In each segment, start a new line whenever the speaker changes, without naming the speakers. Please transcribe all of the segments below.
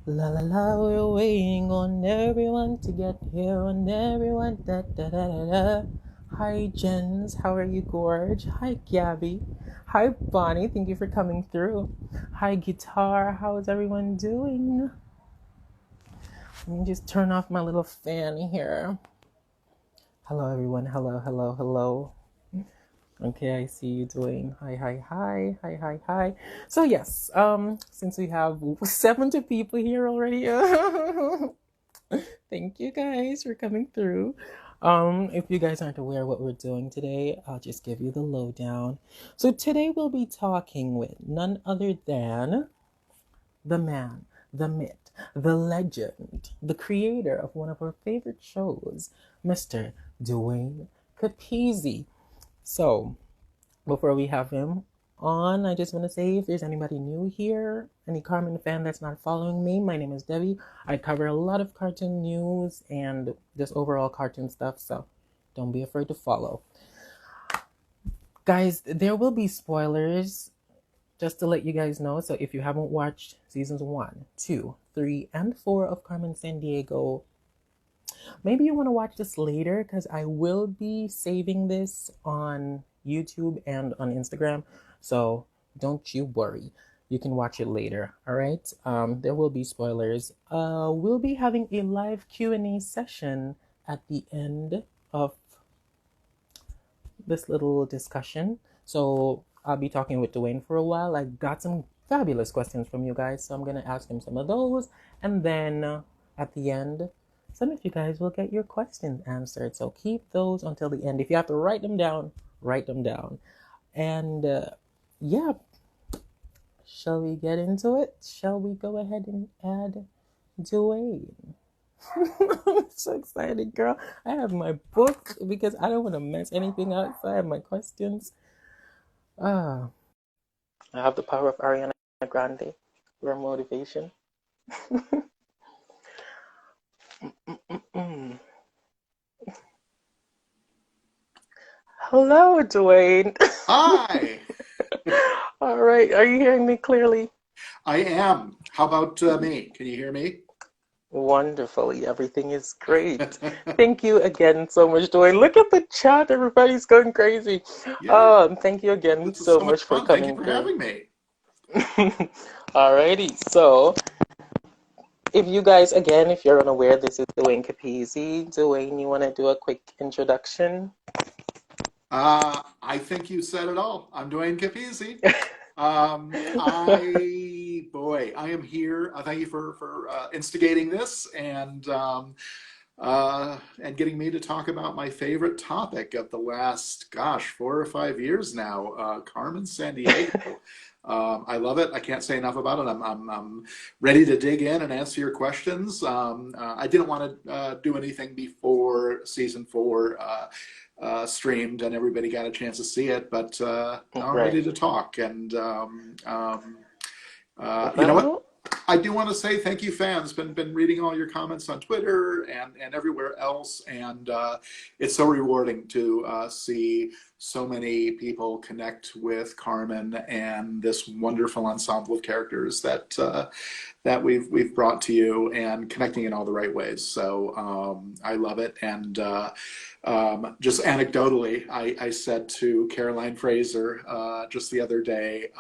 La la la, we're waiting on everyone to get here, on everyone. Da da da da da. Hi, Jens. How are you, Gorge? Hi, Gabby. Hi, Bonnie. Thank you for coming through. Hi, Guitar. How is everyone doing? Let me just turn off my little fan here. Hello, everyone. Hello, hello, hello. Okay, I see you doing. Hi, hi, hi, hi, hi, hi. So yes, since we have 70 people here already, thank you guys for coming through. If you guys aren't aware what we're doing today, I'll just give you the lowdown. So today we'll be talking with none other than the man, the myth, the legend, the creator of one of our favorite shows, Mr. Duane Capizzi. So before we have him on, I just want to say if there's anybody new here, any Carmen fan that's not following me, my name is Devii. I cover a lot of cartoon news and just overall cartoon stuff, so don't be afraid to follow. Guys, there will be spoilers, just to let you guys know. So if you haven't watched seasons 1, 2, 3, and 4 of Carmen Sandiego, maybe you want to watch this later because I will be saving this on YouTube and on Instagram. So don't you worry. You can watch it later. All right. There will be spoilers. We'll be having a live Q&A session at the end of this little discussion. So I'll be talking with Duane for a while. I got some fabulous questions from you guys, so I'm gonna ask him some of those, and then at the end, some of you guys will get your questions answered. So keep those until the end. If you have to write them down, write them down. And yeah, shall we get into it? Shall we go ahead and add Duane? I'm so excited, girl. I have my book because I don't want to mess anything up. So I have my questions. Ah, I have the power of Ariana Grande for motivation. Mm. Hello, Duane.
Hi,
All right, are you hearing me clearly?
I am. How about me? Can you hear me?
Wonderfully, everything is great. Thank you again so much, Duane. Look at the chat, everybody's going crazy.
Yeah,
Thank you again
this is
so
so much
much for
fun. Thank you
coming
for
through.
having me.
Alrighty, so if you guys, again, if you're unaware, this is Duane Capizzi. Duane, you want to do a quick introduction?
I think you said it all. I'm Duane Capizzi. I am here. Thank you for instigating this and getting me to talk about my favorite topic of the last, gosh, 4 or 5 years now, Carmen Sandiego. I love it. I can't say enough about it. I'm ready to dig in and answer your questions. I didn't want to do anything before season 4 streamed and everybody got a chance to see it, but now I'm
Right.
ready to talk. And you know what?
Well,
I do want to say thank you, fans. Been reading all your comments on Twitter and everywhere else, and it's so rewarding to see so many people connect with Carmen and this wonderful ensemble of characters that we've brought to you and connecting in all the right ways. So I love it, and just anecdotally, I said to Caroline Fraser just the other day.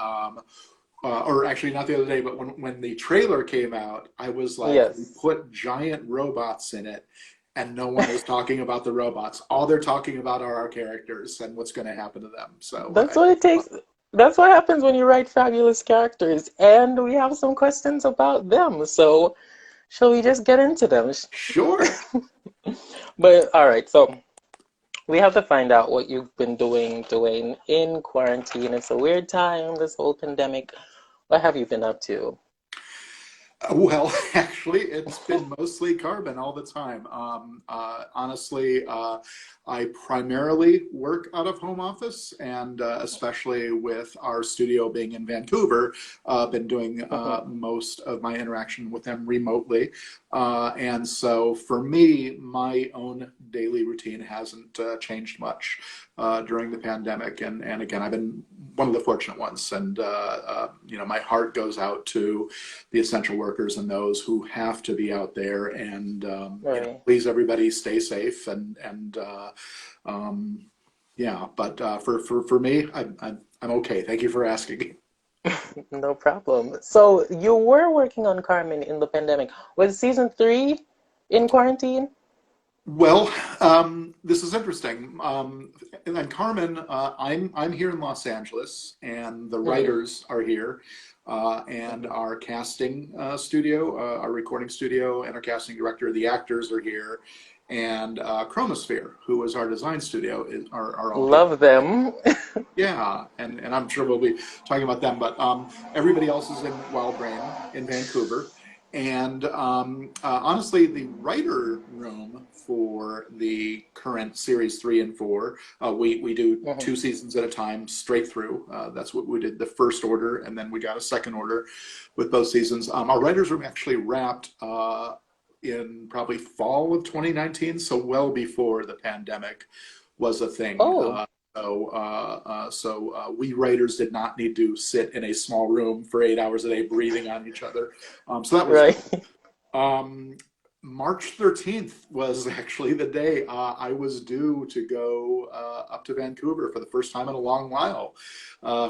Or actually not the other day, but when the trailer came out, I was like, we
yes.
put giant robots in it, and no one is talking about the robots. All they're talking about are our characters and what's going to happen to them. So
That's what it takes. That's what happens when you write fabulous characters. And we have some questions about them. So, shall we just get into them?
sure.
But, all right. So, we have to find out what you've been doing in quarantine. It's a weird time, this whole pandemic. What have you been up to?
Well, actually, it's been mostly carbon all the time. Honestly, I primarily work out of home office, and especially with our studio being in Vancouver, been doing
Mhm.
most of my interaction with them remotely. And so for me, my own daily routine hasn't changed much. during the pandemic. And again, I've been one of the fortunate ones. And, my heart goes out to the essential workers and those who have to be out there. And,
Right.
please, everybody stay safe. Um, yeah, but for me, I'm okay. Thank you for asking.
No problem. So you were working on Carmen in the pandemic. Was season three in quarantine?
Well, this is interesting. And Carmen, I'm here in Los Angeles, and the
Hmm.
writers are here, and
Hmm.
our casting studio, our recording studio, and our casting director, the actors are here, and Chromosphere, who is our design studio, are all here.
Love them.
Yeah, and I'm sure we'll be talking about them, but everybody else is in Wild Brain in Vancouver. And honestly, the writer room for the current series 3 and 4, we do
Hmm.
2 seasons at a time straight through. That's what we did the first order, and then we got a second order with both seasons. Our writers room actually wrapped in probably fall of 2019, so well before the pandemic was a thing.
Oh,
We writers did not need to sit in a small room for 8 hours a day breathing on each other. So that was
right.
good. Um, March 13th was actually the day I was due to go up to Vancouver for the first time in a long while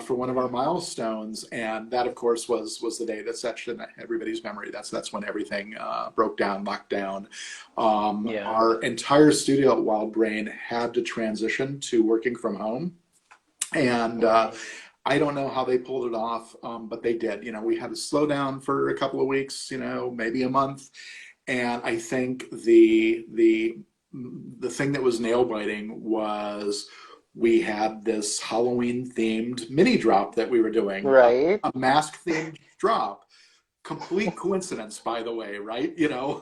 for one of our milestones, and that, of course, was the day that's etched in everybody's memory. That's when everything broke down, locked down.
Yeah.
Our entire studio at Wild Brain had to transition to working from home, and
Right.
I don't know how they pulled it off, but they did. We had to slow down for a couple of weeks, maybe a month, and I think the thing that was nail biting was we had this Halloween themed mini drop that we were doing,
Right.
a mask themed drop. Complete coincidence, by the way, right?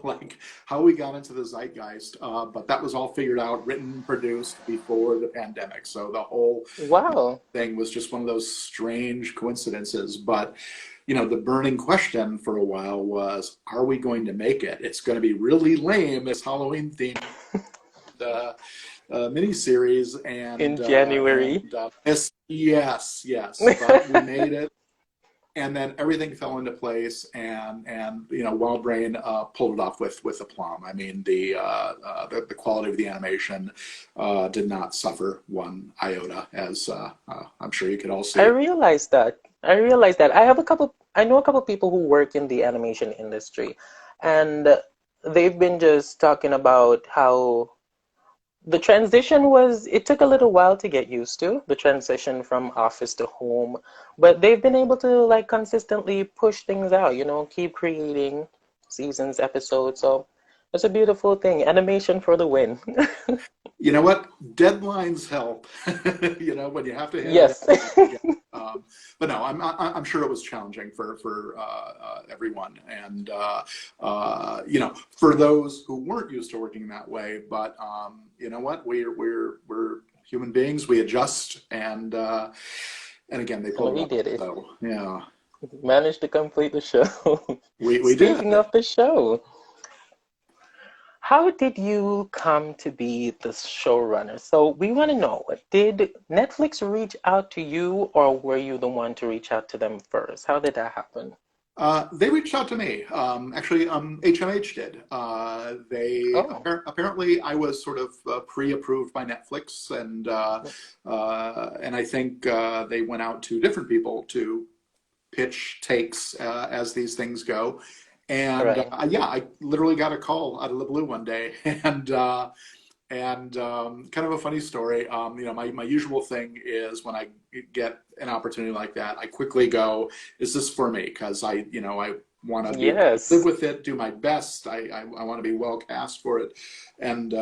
Like how we got into the zeitgeist. But that was all figured out, written, produced before the pandemic. So the whole
Wow.
thing was just one of those strange coincidences. But the burning question for a while was, are we going to make it? It's going to be really lame, this Halloween themed miniseries,
In January.
yes, but we made it, and then everything fell into place, and Wild Brain pulled it off with aplomb. I mean, the quality of the animation did not suffer one iota, as I'm sure you could all
I
see.
realized that. I realized that. I know a couple people who work in the animation industry, and they've been just talking about how the transition it took a little while to get used to, the transition from office to home, but they've been able to like consistently push things out, keep creating seasons, episodes. So it's a beautiful thing. Animation for the win.
You know what? Deadlines help. When you have to hit a
Yes.
deadline. Yeah. But no, I'm sure it was challenging for everyone, and for those who weren't used to working that way. But you know what? We're human beings. We adjust, and again, they
And
pulled it
we
off.
did it.
So yeah,
Managed to complete the show.
we
Speaking
did.
of the show, how did you come to be the showrunner? So we want to know, did Netflix reach out to you or were you the one to reach out to them first? How did that happen?
They reached out to me. Actually, HMH did. They
Oh,
apparently I was sort of pre-approved by Netflix, and I think they went out to different people to pitch takes as these things go. And
right.
yeah, I literally got a call out of the blue one day, and kind of a funny story. My usual thing is when I get an opportunity like that, I quickly go, "Is this for me?" Because I want to be able to live
Yes.
with it, do my best. I want to be well cast for it, and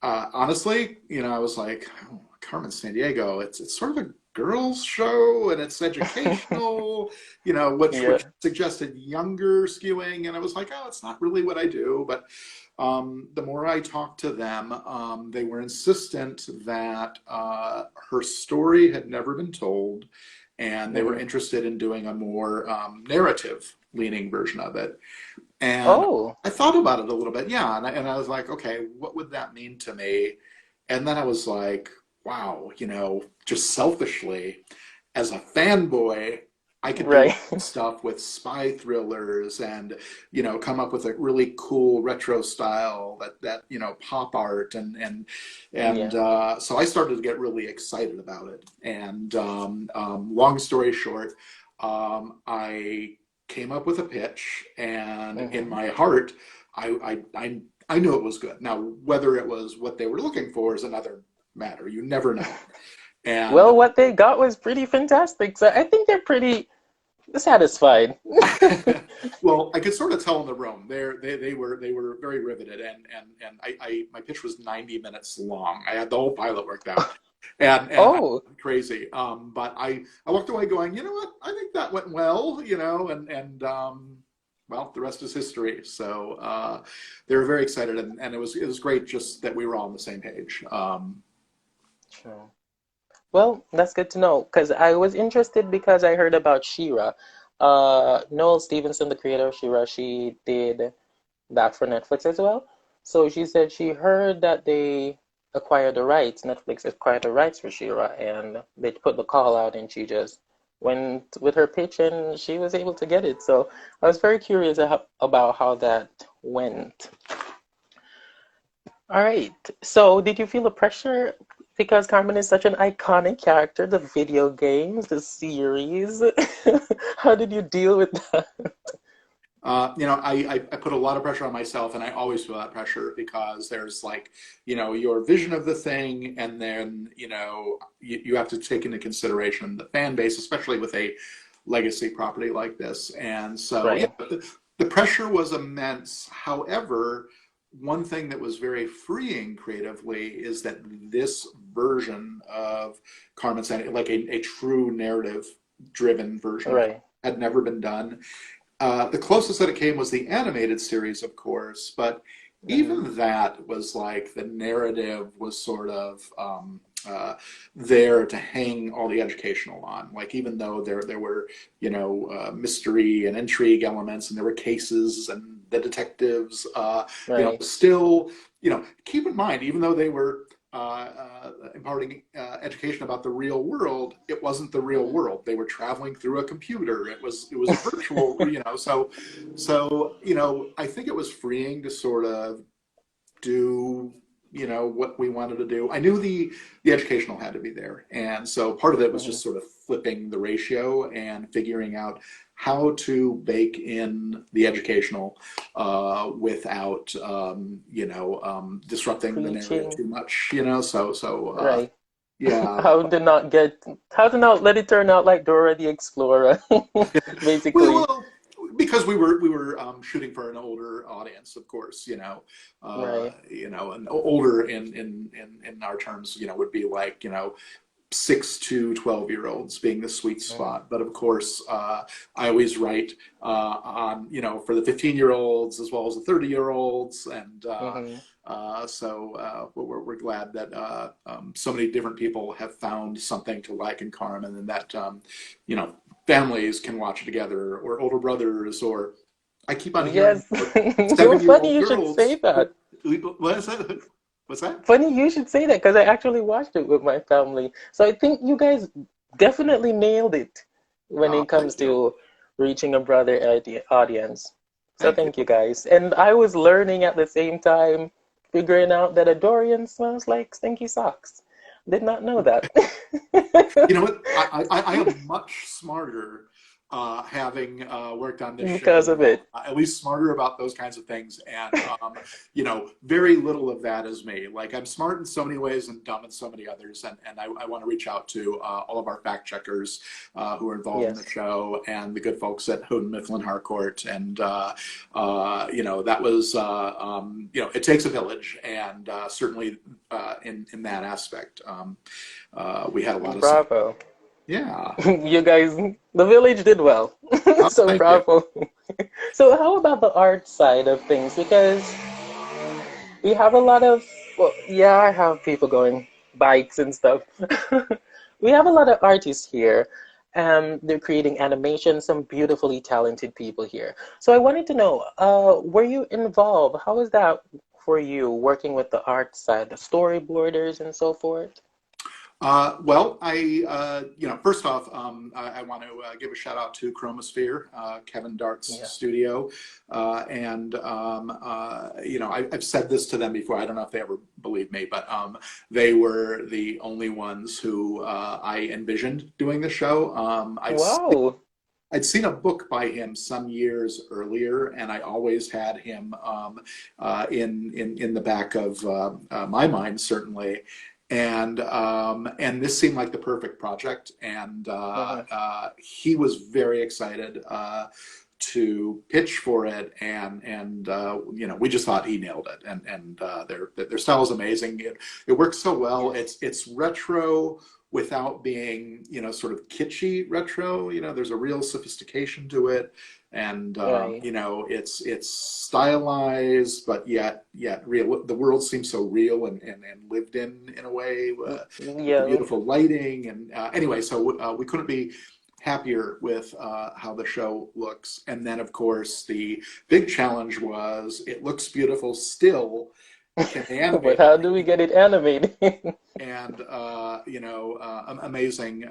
honestly, I was like, oh, Carmen Sandiego. It's sort of a girls' show, and it's educational, which
Yeah.
suggested younger skewing, and I was like, oh, it's not really what I do, but. The more I talked to them, they were insistent that her story had never been told, and they were
Hmm.
interested in doing a more narrative leaning version of it. And
Oh,
I thought about it a little bit, yeah, and I was like, okay, what would that mean to me? And then I was like, wow, just selfishly, as a fanboy, I could do
Right.
stuff with spy thrillers and, come up with a really cool retro style that pop art and
Yeah.
so I started to get really excited about it. And long story short, I came up with a pitch, and in
Hmm.
my heart, I knew it was good. Now, whether it was what they were looking for is another matter. You never know. And
Well, what they got was pretty fantastic. So I think they're pretty satisfied.
well, I could sort of tell in the room. They were very riveted, and I my pitch was 90 minutes long. I had the whole pilot worked out, and I
Oh,
crazy. But I walked away going, you know what? I think that went well, and well, the rest is history. So they were very excited, and it was great just that we were all on the same page.
true. Well, that's good to know because I was interested because I heard about Shira. Noel Stevenson, the creator of Shira, she did that for Netflix as well. So she said she heard that they acquired the rights, Netflix acquired the rights for Shira, and they put the call out, and she just went with her pitch, and she was able to get it. So I was very curious about how that went. All right. So did you feel the pressure because Carmen is such an iconic character, the video games, the series? How did you deal with that?
I put a lot of pressure on myself, and I always feel that pressure because there's like, your vision of the thing, and then, you have to take into consideration the fan base, especially with a legacy property like this. And so, yeah,
Right.
the pressure was immense. However, one thing that was very freeing creatively is that this version of Carmen Sandiego, like a true narrative driven version of,
Right.
had never been done. The closest that it came was the animated series, of course, but
Hmm.
even that was like the narrative was sort of there to hang all the educational on. Like even though there were mystery and intrigue elements, and there were cases and the detectives,
Right.
still keep in mind, even though they were imparting education about the real world, it wasn't the real
Hmm.
world. They were traveling through a computer. It was virtual, so I think it was freeing to sort of do what we wanted to do. I knew the educational had to be there, and so part of it was
Hmm.
just sort of flipping the ratio and figuring out how to bake in the educational without disrupting the narrative
Preaching.
too much. So
Right.
yeah.
How to not let it turn out like Dora the Explorer,
Well,
basically.
well, because we were shooting for an older audience, of course,
Right.
and older in our terms, would be like 6 to 12-year-olds being the sweet
Hmm.
spot. But of course, I always write on for the 15-year-olds as well as the 30-year-olds, and
Hmm.
we're glad that so many different people have found something to like in Carmen, and that you know families can watch it together, or older brothers, or I keep on hearing
Yes.
about
Well, funny
7-year-old
you should say
girls.
that.
What is that? What's that?
Funny you should say that because I actually watched it with my family. So I think you guys definitely nailed it when
Oh,
it comes
thank you.
to reaching a broader audience. So
Thank you.
thank you guys. And I was learning at the same time, figuring out that a Dorian smells like stinky socks. Did not know that.
You know what? I am much smarter having worked on this show
Because of
now.
it.
At least smarter about those kinds of things. And, very little of that is me. Like, I'm smart in so many ways and dumb in so many others. And I want to reach out to all of our fact checkers who are involved in the
Yes.
show, and the good folks at Houghton Mifflin Harcourt. And, that was, it takes a village. And certainly in that aspect. We had a lot of support.
Bravo.
Yeah.
You guys, the village did well.
Oh,
So
thank you.
bravo. So how about the art side of things? Because we have a lot of, well, yeah, I have people going bikes and stuff. We have a lot of artists here. They're creating animation, some beautifully talented people here. So I wanted to know, were you involved? How was that for you working with the art side, the storyboarders and so forth?
Well, first off, I want to give a shout out to Chromosphere, Kevin Dart's
Yeah.
studio. I've said this to them before. I don't know if they ever believe me, but they were the only ones who I envisioned doing the show.
Wow.
I'd seen a book by him some years earlier, and I always had him in the back of my mind, certainly. And this seemed like the perfect project, and
Hmm.
he was very excited to pitch for it, and we just thought he nailed it, and their style is amazing. It works so well. It's retro without being sort of kitschy retro. There's a real sophistication to it, and
Right.
it's stylized, but yet real. The world seems so real and lived in a way, with the
Yeah.
beautiful lighting. And anyway, so we couldn't be happier with how the show looks. And then, of course, the big challenge was it looks beautiful still. Can they
But
animate
how
it?
do we get it animated?
And amazingly,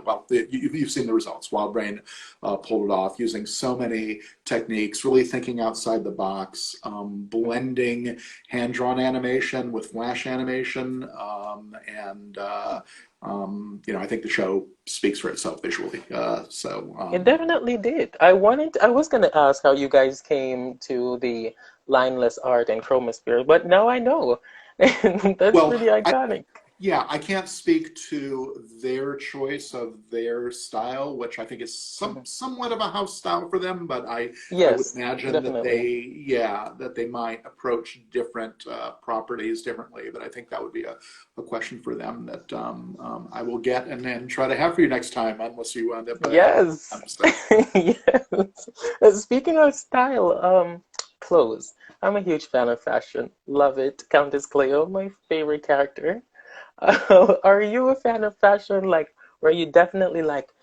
well, you've seen the results. Wild Brain pulled it off using so many techniques, really thinking outside the box, blending hand-drawn animation with flash animation, I think the show speaks for itself visually.
It definitely did. I was gonna ask how you guys came to the lineless art and chromosphere, but now I know. That's
Well,
pretty
I,
iconic.
Yeah, I can't speak to their choice of their style, which I think is
Mhm.
somewhat of a house style for them, but I would
Yes,
imagine that
definitely.
they might approach different properties differently. But I think that would be a question for them that I will get and then try to have for you next time, unless you end up
Yes.
stuff.
Yes. Speaking of style, clothes. I'm a huge fan of fashion. Love it. Countess Cleo, my favorite character. Are you a fan of fashion, like where you definitely like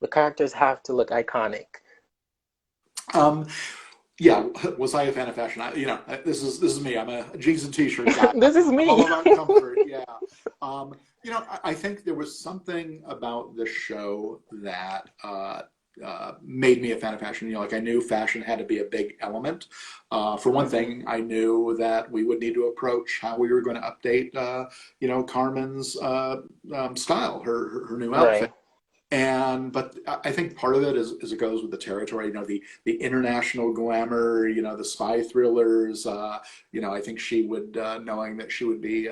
the characters have to look iconic?
Um, yeah, was I a fan of fashion? This is me. I'm a jeans and t-shirt guy.
This is
I'm
me.
all about comfort. Yeah. I think there was something about the show that made me a fan of fashion. Like I knew fashion had to be a big element. For one
Hmm.
thing, I knew that we would need to approach how we were going to update, Carmen's style, her new outfit.
Right.
But I think part of it is it goes with the territory, the international glamour, the spy thrillers. I think she would, knowing that she would be,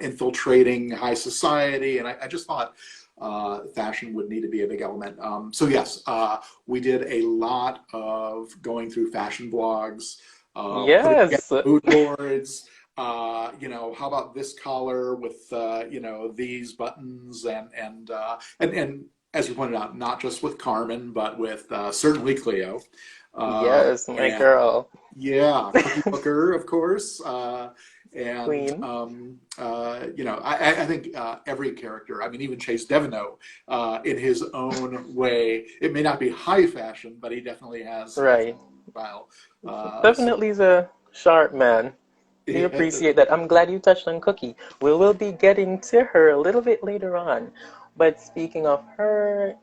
infiltrating high society, and I just thought fashion would need to be a big element. So yes, we did a lot of going through fashion blogs, putting together
Yes.
mood boards. How about this collar with these buttons and as you pointed out, not just with Carmen, but with certainly Cleo,
Yes, my
and
girl.
yeah, Cookie Booker, of course, and
Queen.
I think every character, I mean, even Chase Deveneaux, in his own way, it may not be high fashion, but he definitely has
Right.
style. So
Definitely is a sharp man. Do
yeah.
appreciate that. I'm glad you touched on Cookie. We will be getting to her a little bit later on. But speaking of her,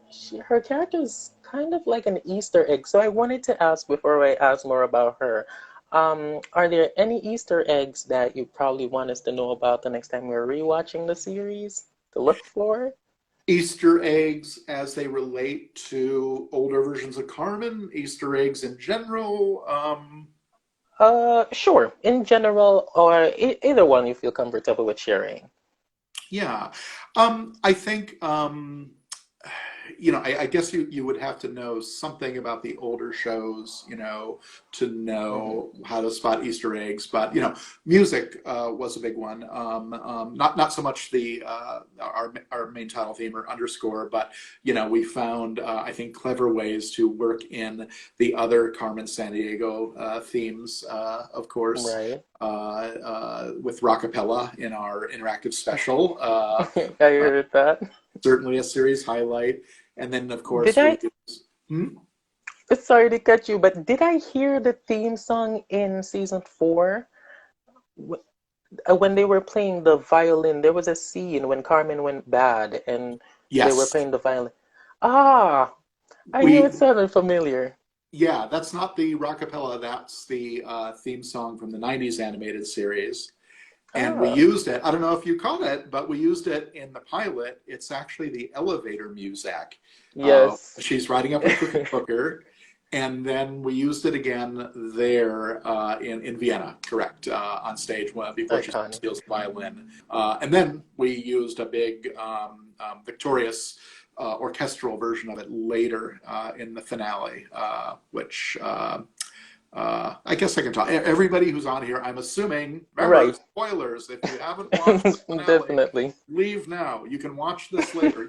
her character is kind of like an Easter egg. So I wanted to ask before I ask more about her, are there any Easter eggs that you probably want us to know about the next time we're rewatching the series to look for?
Easter eggs as they relate to older versions of Carmen, Easter eggs in general.
Sure. In general, or either one you feel comfortable with sharing.
Yeah. I think, I guess you would have to know something about the older shows, to
Hmm.
know how to spot Easter eggs. But, music was a big one. Not so much our main title theme or underscore, but, we found, I think, clever ways to work in the other Carmen Sandiego themes, of course.
Right.
With Rockapella in our interactive special.
I heard that.
Certainly a series highlight. And then, of
Did
course, we
I
use. Hmm?
Sorry to cut you, but did I hear the theme song in season 4? When they were playing the violin, there was a scene when Carmen went bad and they were
Yes,
playing the violin. Ah, I knew it
we
sounded familiar.
yeah, that's not the rockapella. That's the theme song from the '90s animated series. And we
Ah,
used it. I don't know if you caught it, but we used it in the pilot. It's actually the elevator music.
yes.
She's riding up with Cookie Booker, and then we used it again there in Vienna, correct, on stage before she
Iconic.
steals the violin. And then we used a big victorious orchestral version of it later in the finale, which I guess I can talk. Everybody who's on here, I'm assuming, remember,
Right.
spoilers. If you haven't watched the finale,
Definitely.
leave now. You can watch this later.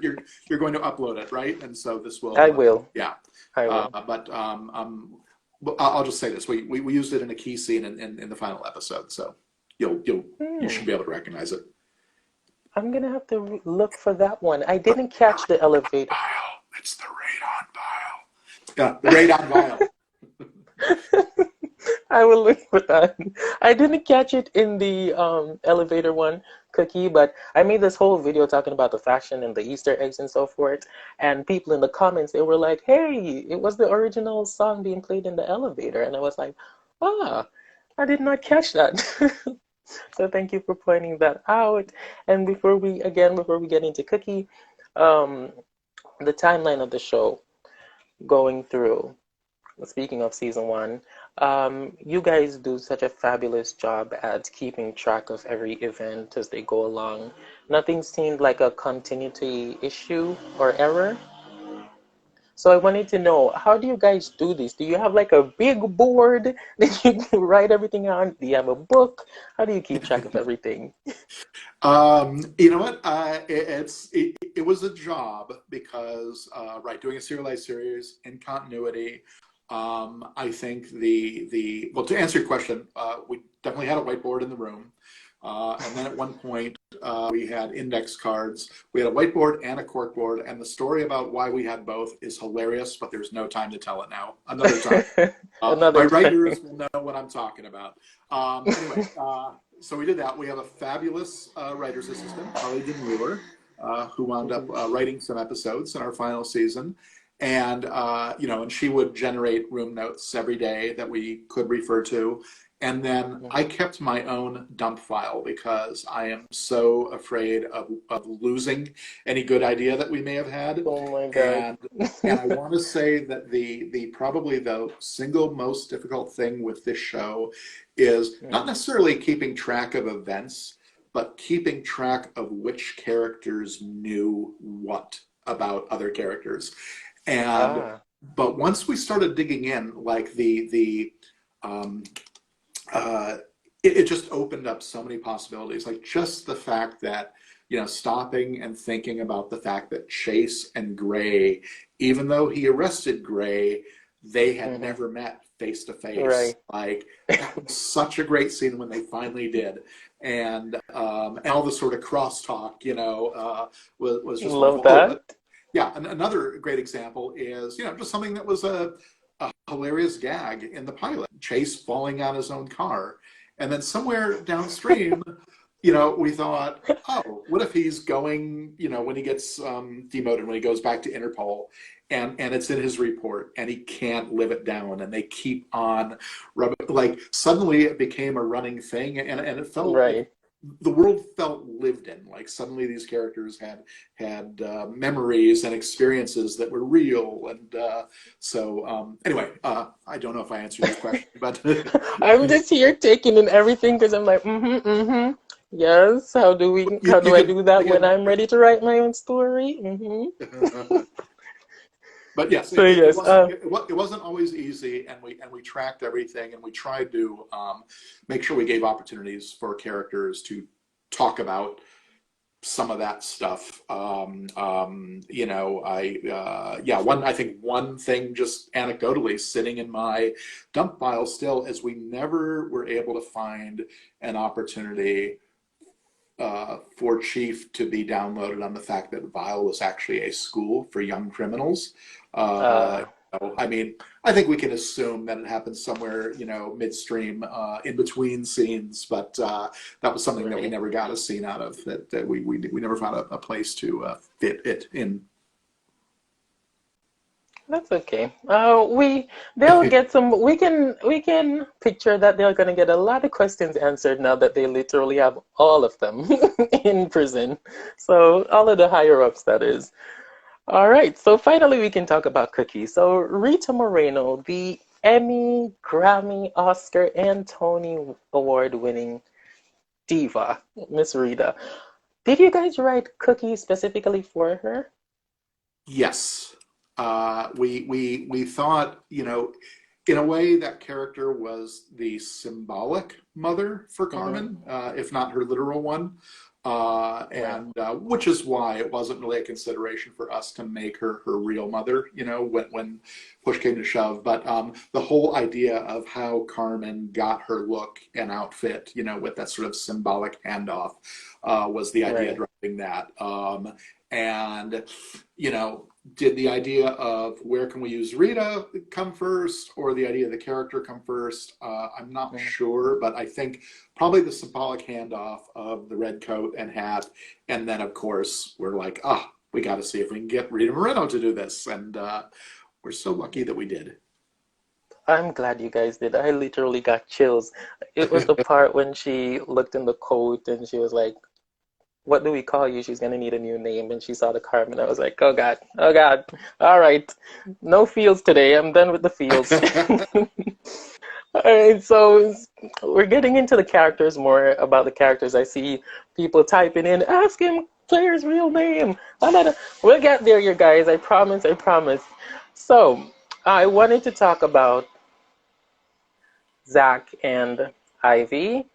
You're going to upload it, right? And so this
I
will,
will.
yeah.
I will.
But I'll just say this: we used it in a key scene in the final episode, so you
Hmm.
should be able to recognize it.
I'm gonna have to look for that one. I didn't catch the elevator.
Vial. It's the radon vial. Yeah, the radon vial.
I will look for that. I didn't catch it in the elevator one, Cookie, but I made this whole video talking about the fashion and the Easter eggs and so forth. And people in the comments, they were like, "Hey, it was the original song being played in the elevator." And I was like, "Ah, I did not catch that." So thank you for pointing that out. And before we get into Cookie, um, the timeline of the show going through. Speaking of season 1, you guys do such a fabulous job at keeping track of every event as they go along. Nothing seemed like a continuity issue or error. So I wanted to know, how do you guys do this? Do you have like a big board that you write everything on? Do you have a book? How do you keep track of everything?
You know what? It was a job because right, doing a serialized series in continuity. I think the well, to answer your question, we definitely had a whiteboard in the room, and then at one point we had index cards. We had a whiteboard and a corkboard, and the story about why we had both is hilarious, but there's no time to tell it now. Another time. My
Another time.
writers will know what I'm talking about. Anyway, so we did that. We have a fabulous writer's assistant, Holly Demure, who wound up
Mhm.
writing some episodes in our final season. And, and she would generate room notes every day that we could refer to. And then I
Mhm.
kept my own dump file because I am so afraid of losing any good idea that we may have had.
Oh my God.
And and I want to say that the probably the single most difficult thing with this show is not
Mhm.
necessarily keeping track of events, but keeping track of which characters knew what about other characters. And
Ah.
but once we started digging in, like the um, uh, it just opened up so many possibilities. Like just the fact that, stopping and thinking about the fact that Chase and Gray, even though he arrested Gray, they had
Mhm.
never met face to face.
Right.
Like that was such a great scene when they finally did. And all the sort of crosstalk, was just
Love
wonderful. Oh,
that.
yeah, another great example is, just something that was a hilarious gag in the pilot. Chase falling on his own car. And then somewhere downstream, we thought, oh, what if he's going, when he gets demoted, when he goes back to Interpol, and it's in his report, and he can't live it down, and they keep on, like suddenly it became a running thing, and
Right.
the world felt lived in. Like suddenly these characters had memories and experiences that were real, and anyway, I don't know if I answered your question, but
I'm just here taking in everything because I'm like, mm-hmm, mm-hmm. Yes. How do
you
I
can
do that when
again.
I'm ready to write my own story? Mm-hmm.
But yes,
So
it
yes.
wasn't it wasn't always easy, and we tracked everything, and we tried to make sure we gave opportunities for characters to talk about some of that stuff. I think one thing just anecdotally sitting in my dump file still is we never were able to find an opportunity for Chief to be downloaded on the fact that Vile was actually a school for young criminals. Uh,
Uh,
I mean, I think we can assume that it happens somewhere, midstream, in between scenes. But that was something that we
Right.
never got a scene out of. That we never found a place to fit it in.
That's okay. They'll get some. We can picture that they're gonna get a lot of questions answered now that they literally have all of them in prison. So all of the higher ups, that is. All right. So finally, we can talk about Cookie. So Rita Moreno, the Emmy, Grammy, Oscar, and Tony Award-winning diva, Miss Rita. Did you guys write Cookie specifically for her?
Yes, we thought, in a way, that character was the symbolic mother for
Mm-hmm.
Carmen, if not her literal one.
Right.
And which is why it wasn't really a consideration for us to make her real mother, when push came to shove. But the whole idea of how Carmen got her look and outfit, with that sort of symbolic handoff, was the idea
Right.
driving that. And, you know, did the idea of where can we use Rita come first, or the idea of the character come first? I'm not
Mm-hmm.
sure, but I think probably the symbolic handoff of the red coat and hat, and then of course we're like, we got to see if we can get Rita Moreno to do this, and we're so lucky that we did.
I'm glad you guys did. I literally got chills. It was the part when she looked in the coat and she was like, "What do we call you?" She's gonna need a new name. And she saw the Carmen. I was like, "Oh God, oh God. All right, no feels today. I'm done with the feels." All right, so we're getting into the characters more about the characters. I see people typing in, ask him player's real name. We'll get there, you guys. I promise. I promise. So I wanted to talk about Zach and Ivy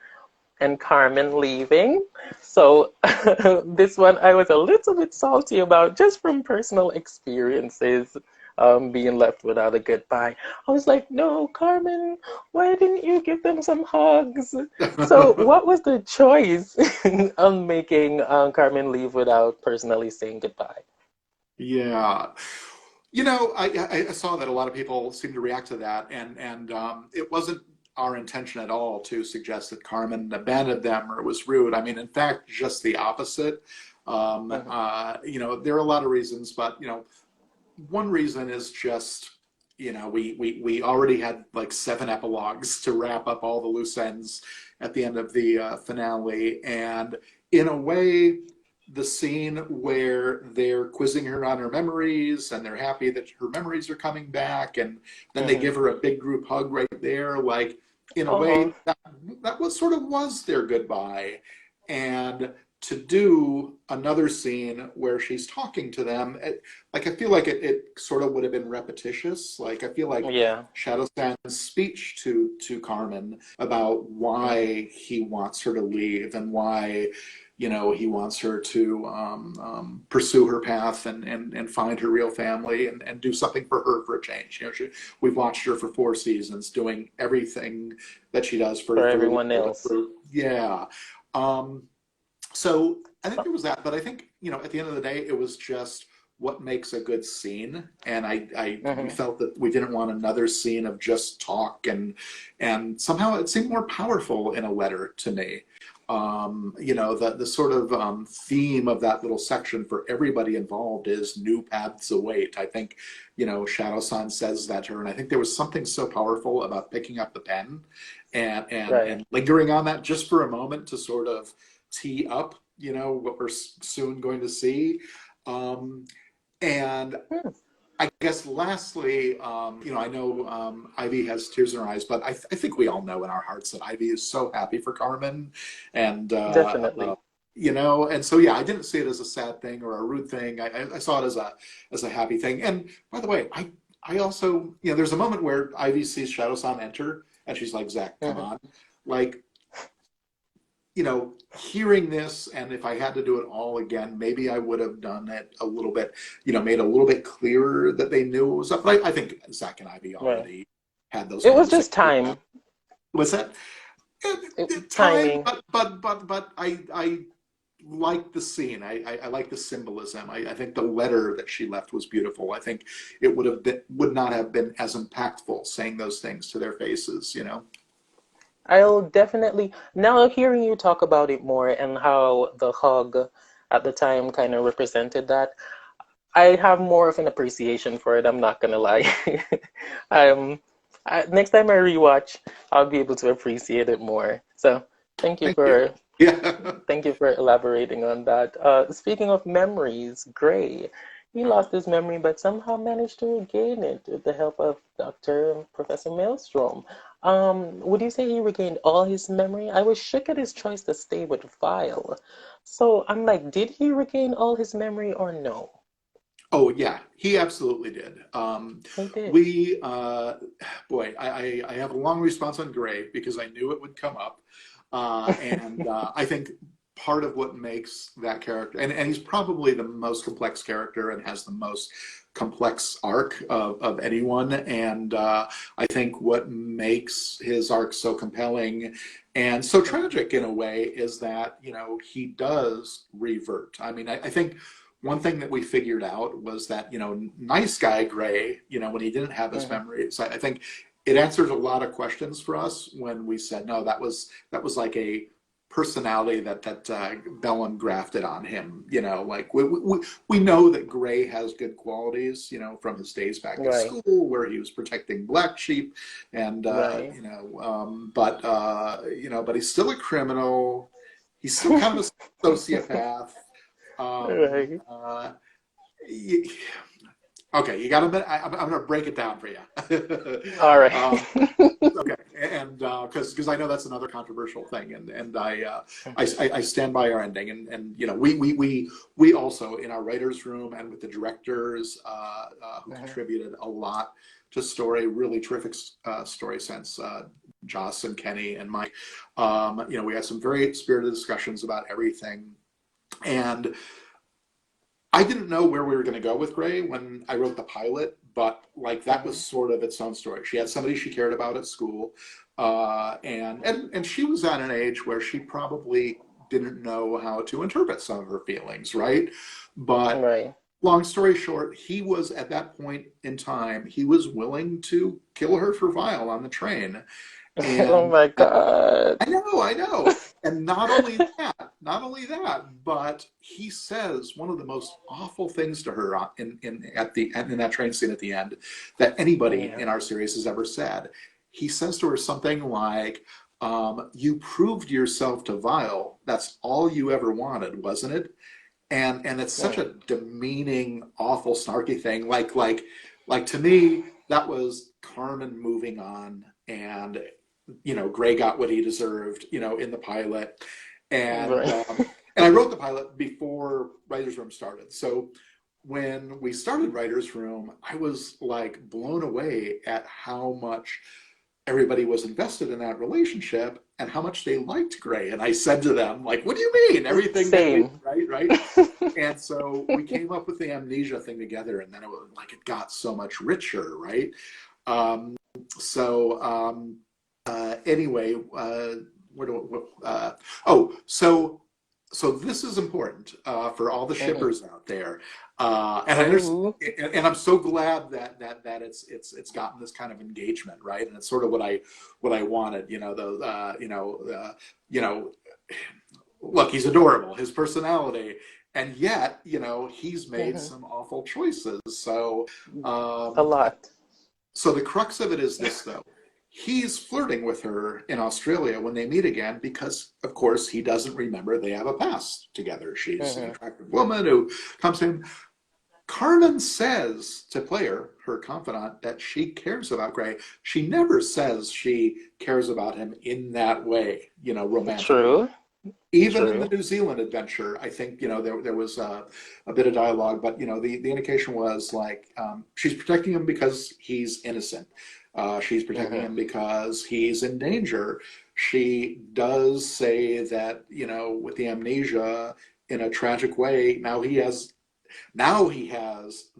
and Carmen leaving. So this one I was a little bit salty about just from personal experiences, being left without a goodbye. I was like, no, Carmen, why didn't you give them some hugs? So what was the choice on making Carmen leave without personally saying goodbye?
Yeah. I saw that a lot of people seem to react to that, and it wasn't our intention at all to suggest that Carmen abandoned them or was rude. I mean, in fact, just the opposite.
Mhm.
There are a lot of reasons, but one reason is just we already had like 7 epilogues to wrap up all the loose ends at the end of the finale, and in a way, the scene where they're quizzing her on her memories and they're happy that her memories are coming back, and then they
Mhm.
give her a big group hug right there, like in a way
Oh,
that was sort of was their goodbye. And to do another scene where she's talking to them, like I feel like it sort of would have been repetitious. Like I feel like
yeah.
Shadow Stan's speech to Carmen about
Mhm.
why he wants her to leave and why he wants her to pursue her path and find her real family and do something for her for a change. We've watched her for 4 seasons doing everything that she does
For
for
everyone else.
yeah. Um, so I think there was that, but I think at the end of the day, it was just what makes a good scene, and we
Mhm.
felt that we didn't want another scene of just talk, and somehow it seemed more powerful in a letter to me. The sort of theme of that little section for everybody involved is new paths await. I think Shadow San says that to her, and I think there was something so powerful about picking up the pen
Right.
and lingering on that just for a moment to sort of tee up, what we're soon going to see. Um, and
Hmm.
I guess lastly, I know Ivy has tears in her eyes, but I think we all know in our hearts that Ivy is so happy for Carmen, and
Definitely.
and so yeah, I didn't see it as a sad thing or a rude thing. I saw it as a happy thing. And by the way, I also there's a moment where Ivy sees Shadow-san enter, and she's like, Zach, come
Mhm.
on, like hearing this, and if I had to do it all again, maybe I would have done it a little bit, made a little bit clearer that they knew it was up. But I think Zach and Ivy
Right.
already had those
It was
conversations.
just time.
Was that
It,
time?
timing.
But I like the scene. I like the symbolism. I think the letter that she left was beautiful. I think it would not have been as impactful saying those things to their faces, you know?
I'll definitely, now hearing you talk about it more and how the hug at the time kind of represented that, I have more of an appreciation for it. I'm not gonna lie. Um, next time I rewatch, I'll be able to appreciate it more. So thank you
Thank you.
for
Yeah.
thank you for elaborating on that. Speaking of memories, Gray, he lost his memory but somehow managed to regain it with the help of Dr. Professor Maelstrom. Would you say he regained all his memory? I was shook at his choice to stay with Vile. So I'm like, did he regain all his memory or no?
Oh yeah, he absolutely did.
He did.
We, boy, I have a long response on Gray because I knew it would come up, and I think part of what makes that character, and he's probably the most complex character and has the most complex arc of anyone, and I think what makes his arc so compelling and so tragic in a way is that he does revert. I mean, I think one thing that we figured out was that nice guy Gray, when he didn't have his
Mhm.
memories, I think it answers a lot of questions for us when we said no, that was like a personality that Bellum grafted on him. Like we know that Gray has good qualities, from his days back at
Right,
school where he was protecting black sheep, and
right,
but he's still a criminal. He's still kind of a sociopath. Um,
right.
uh, y- okay, you got a minute. I'm going to break it down for you.
All right.
um, okay, and because I know that's another controversial thing, and I stand by our ending, and we also in our writers' room and with the directors who
Mhm.
contributed a lot to story, really terrific story sense. Joss and Kenny and Mike, we had some very spirited discussions about everything, and I didn't know where we were going to go with Gray when I wrote the pilot, but like that was
Mhm.
sort of its own story. She had somebody she cared about at school, and she was at an age where she probably didn't know how to interpret some of her feelings, right? But
Right.
long story short, he was at that point in time, he was willing to kill her for Vile on the train,
Oh
and
my God.
I know. And not only that, but he says one of the most awful things to her in that train scene at the end that anybody
Yeah.
in our series has ever said. He says to her something like, "You proved yourself to Vile. That's all you ever wanted, wasn't it?" And it's such
Mm.
a demeaning, awful, snarky thing. Like to me, that was Carmen moving on, and Gray got what he deserved, in the pilot, and
Right.
um, and I wrote the pilot before Writers Room started. So when we started Writers Room, I was like blown away at how much everybody was invested in that relationship and how much they liked Gray. And I said to them, like, what do you mean? Everything that we
Same.
right? And so we came up with the amnesia thing together, and then it was like it got so much richer, right? Um, so anyway, where do oh so this is important for all the
Mhm.
shippers out there, and I understand,
Ooh.
and I'm so glad that it's gotten this kind of engagement, right? And it's sort of what I wanted, you know, look, he's adorable, his personality, and yet, he's made
Mhm.
some awful choices. So,
A
um,
lot.
so the crux of it is this, though. He's flirting with her in Australia when they meet again because, of course, he doesn't remember they have a past together. She's an
Mhm.
attractive woman who comes to him. Carmen says to Claire, her confidant, that she cares about Gray. She never says she cares about him in that way, romantically.
True.
Even in the
True.
New Zealand adventure, I think there was a bit of dialogue, but the indication was like she's protecting him because he's innocent. She's protecting
Mhm.
him because he's in danger. She does say that with the amnesia in a tragic way, now he has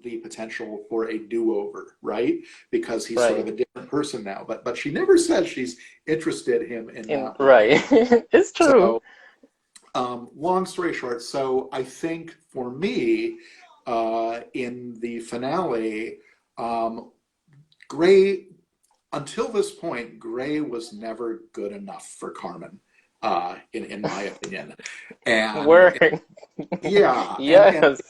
the potential for a do-over, right? Because he's sort of
Right.
a different person now. But she never says she's interested in him in
In
that way.
right. It's true.
So Long story short, so I think for me, in the finale, um, Gray, until this point, Gray was never good enough for Carmen, in my opinion. And
Word.
yeah,
Yes.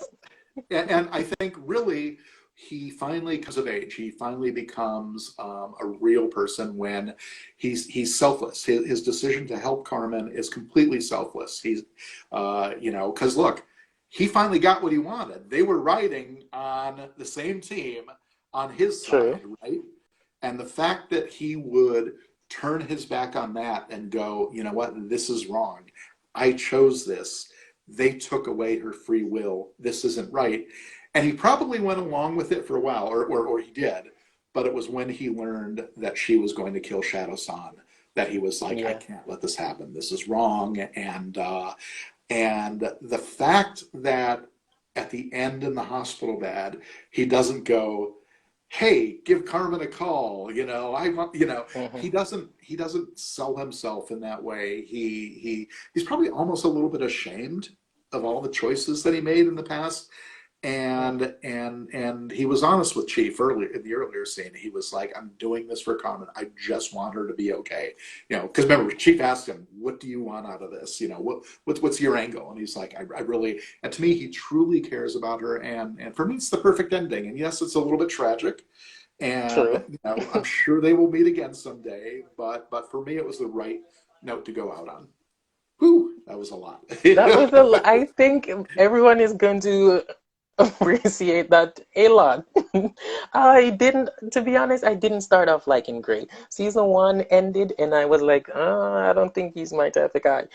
and I think really he finally, because of age, he finally becomes a real person when he's selfless. His decision to help Carmen is completely selfless. He's, because look, he finally got what he wanted. They were riding on the same team on his
True.
side, right? And the fact that he would turn his back on that and go, you know what, this is wrong. I chose this. They took away her free will. This isn't right. And he probably went along with it for a while, or he did. But it was when he learned that she was going to kill Shadow San that he was like, I
Yeah.
can't let this happen. This is wrong. And the fact that at the end in the hospital bed, he doesn't go, hey, give Carmen a call. I want,
Hmm.
he doesn't sell himself in that way. He's probably almost a little bit ashamed of all the choices that he made in the past. And he was honest with Chief earlier in the earlier scene. He was like, I'm doing this for Carmen. I just want her to be okay. Because remember, Chief asked him, what do you want out of this? What's your angle? And he's like, I really, and to me, he truly cares about her. And for me, it's the perfect ending. And yes, it's a little bit tragic. And
True.
I'm sure they will meet again someday. But for me, it was the right note to go out on. Whew, that was a lot.
That was I think everyone is going to appreciate that a lot. I didn't, to be honest, I didn't start off liking Grey. Season one ended, and I was like, I don't think he's my type of guy.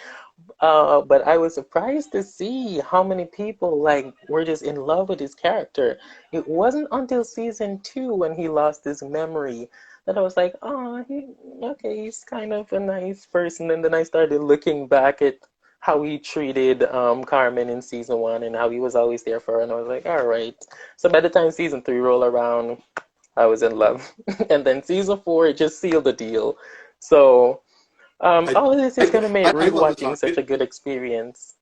But I was surprised to see how many people like were just in love with his character. It wasn't until season two when he lost his memory that I was like, okay, he's kind of a nice person. And then I started looking back at how he treated Carmen in season one and how he was always there for her, and I was like, all right. So by the time season three rolled around, I was in love. And then season four, it just sealed the deal. So.
I,
All of this is
I,
going to make
I love the
rewatching
talk.
such a good experience.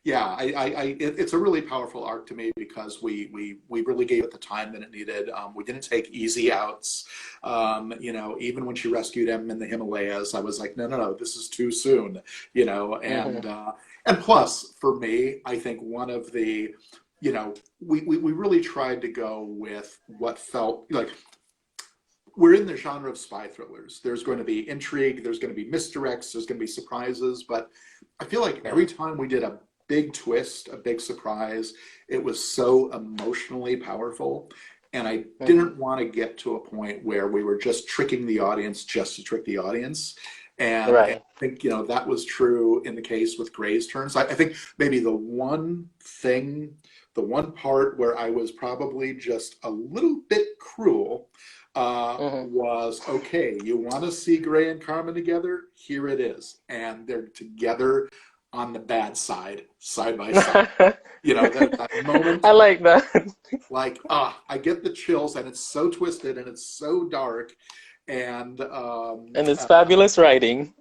Yeah, it's a really powerful arc to me because we really gave it the time that it needed. We didn't take easy outs. Even when she rescued him in the Himalayas, I was like, no, no, no, this is too soon.
Hmm.
And plus, for me, I think one of the, we really tried to go with what felt like we're in the genre of spy thrillers. There's going to be intrigue, there's going to be misdirects, there's going to be surprises, but I feel like every
Right.
time we did a big twist, a big surprise, it was so emotionally powerful. And I
Hmm.
didn't want to get to a point where we were just tricking the audience just to trick the audience. And
Right.
I think, that was true in the case with Gray's turns. I think maybe the one part where I was probably just a little bit cruel
Hmm.
was okay. You want to see Gray and Carmen together? Here it is, and they're together on the bad side by side. That moment,
I like that.
like I get the chills, and it's so twisted and it's so dark, and
And it's fabulous writing.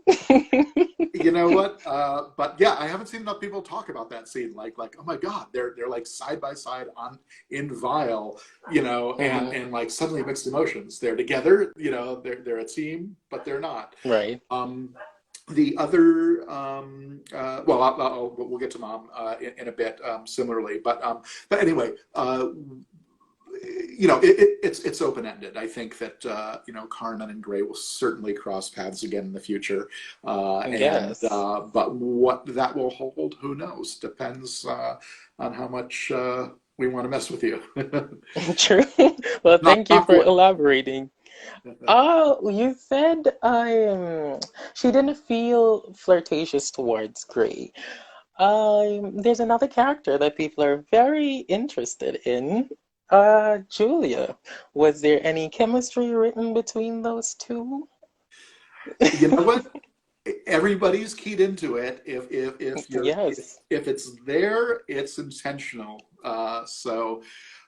you know what? But yeah, I haven't seen enough people talk about that scene. Like, oh my God, they're like side by side on in Vile, and
Hmm.
like suddenly mixed emotions. They're together, they're a team, but they're not.
Right.
Um, the other, well, we'll get to Mom in a bit, similarly, but anyway, it's open ended. I think that Carmen and Gray will certainly cross paths again in the future, and
Yes.
but what that will hold, who knows? Depends on how much we want to mess with you.
True. Well, thank you
Knock
for
wood.
elaborating. Oh, you said she didn't feel flirtatious towards Gray. There's another character that people are very interested in. Julia. Was there any chemistry written between those two?
You know what? Everybody's keyed into it. If
Yes.
if it's there, it's intentional. So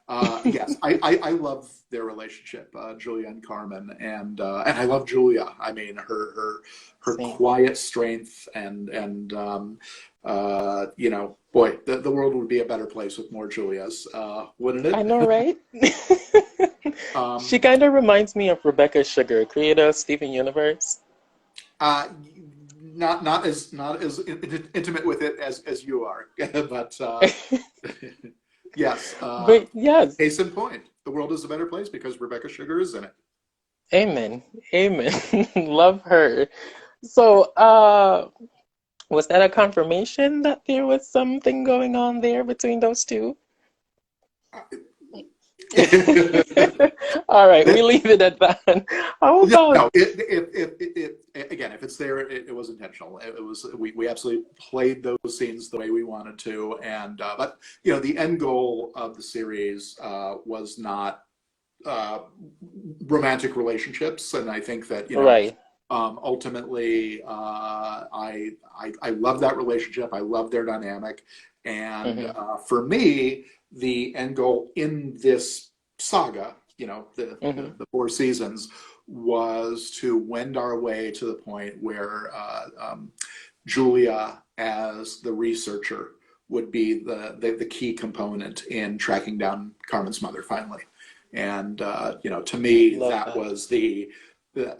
Yes, I love their relationship, Julia and Carmen, and I love Julia. I mean, her
Same.
quiet strength you know, boy, the world would be a better place with more Julias, wouldn't
I
it?
know, right? She
Um,
kind of reminds me of Rebecca Sugar, creator of Steven Universe.
uh, not as intimate with it as you are, but yes.
But yes,
Case in point, the world is a better place because Rebecca Sugar is in it.
amen. Amen. Love her. So, was that a confirmation that there was something going on there between those two? All right, we leave it at that. How
Yeah,
about
no, again, if it's there, it was intentional. It was we absolutely played those scenes the way we wanted to, and but you know, the end goal of the series was not uh, romantic relationships, and I think that you know,
right?
ultimately, I love that relationship. I love their dynamic, and
Mm-hmm.
for me, the end goal in this saga, you know,
Mm-hmm.
the 4 seasons, was to wend our way to the point where Julia, as the researcher, would be the key component in tracking down Carmen's mother finally. And you know, to me,
Love
that
that.
was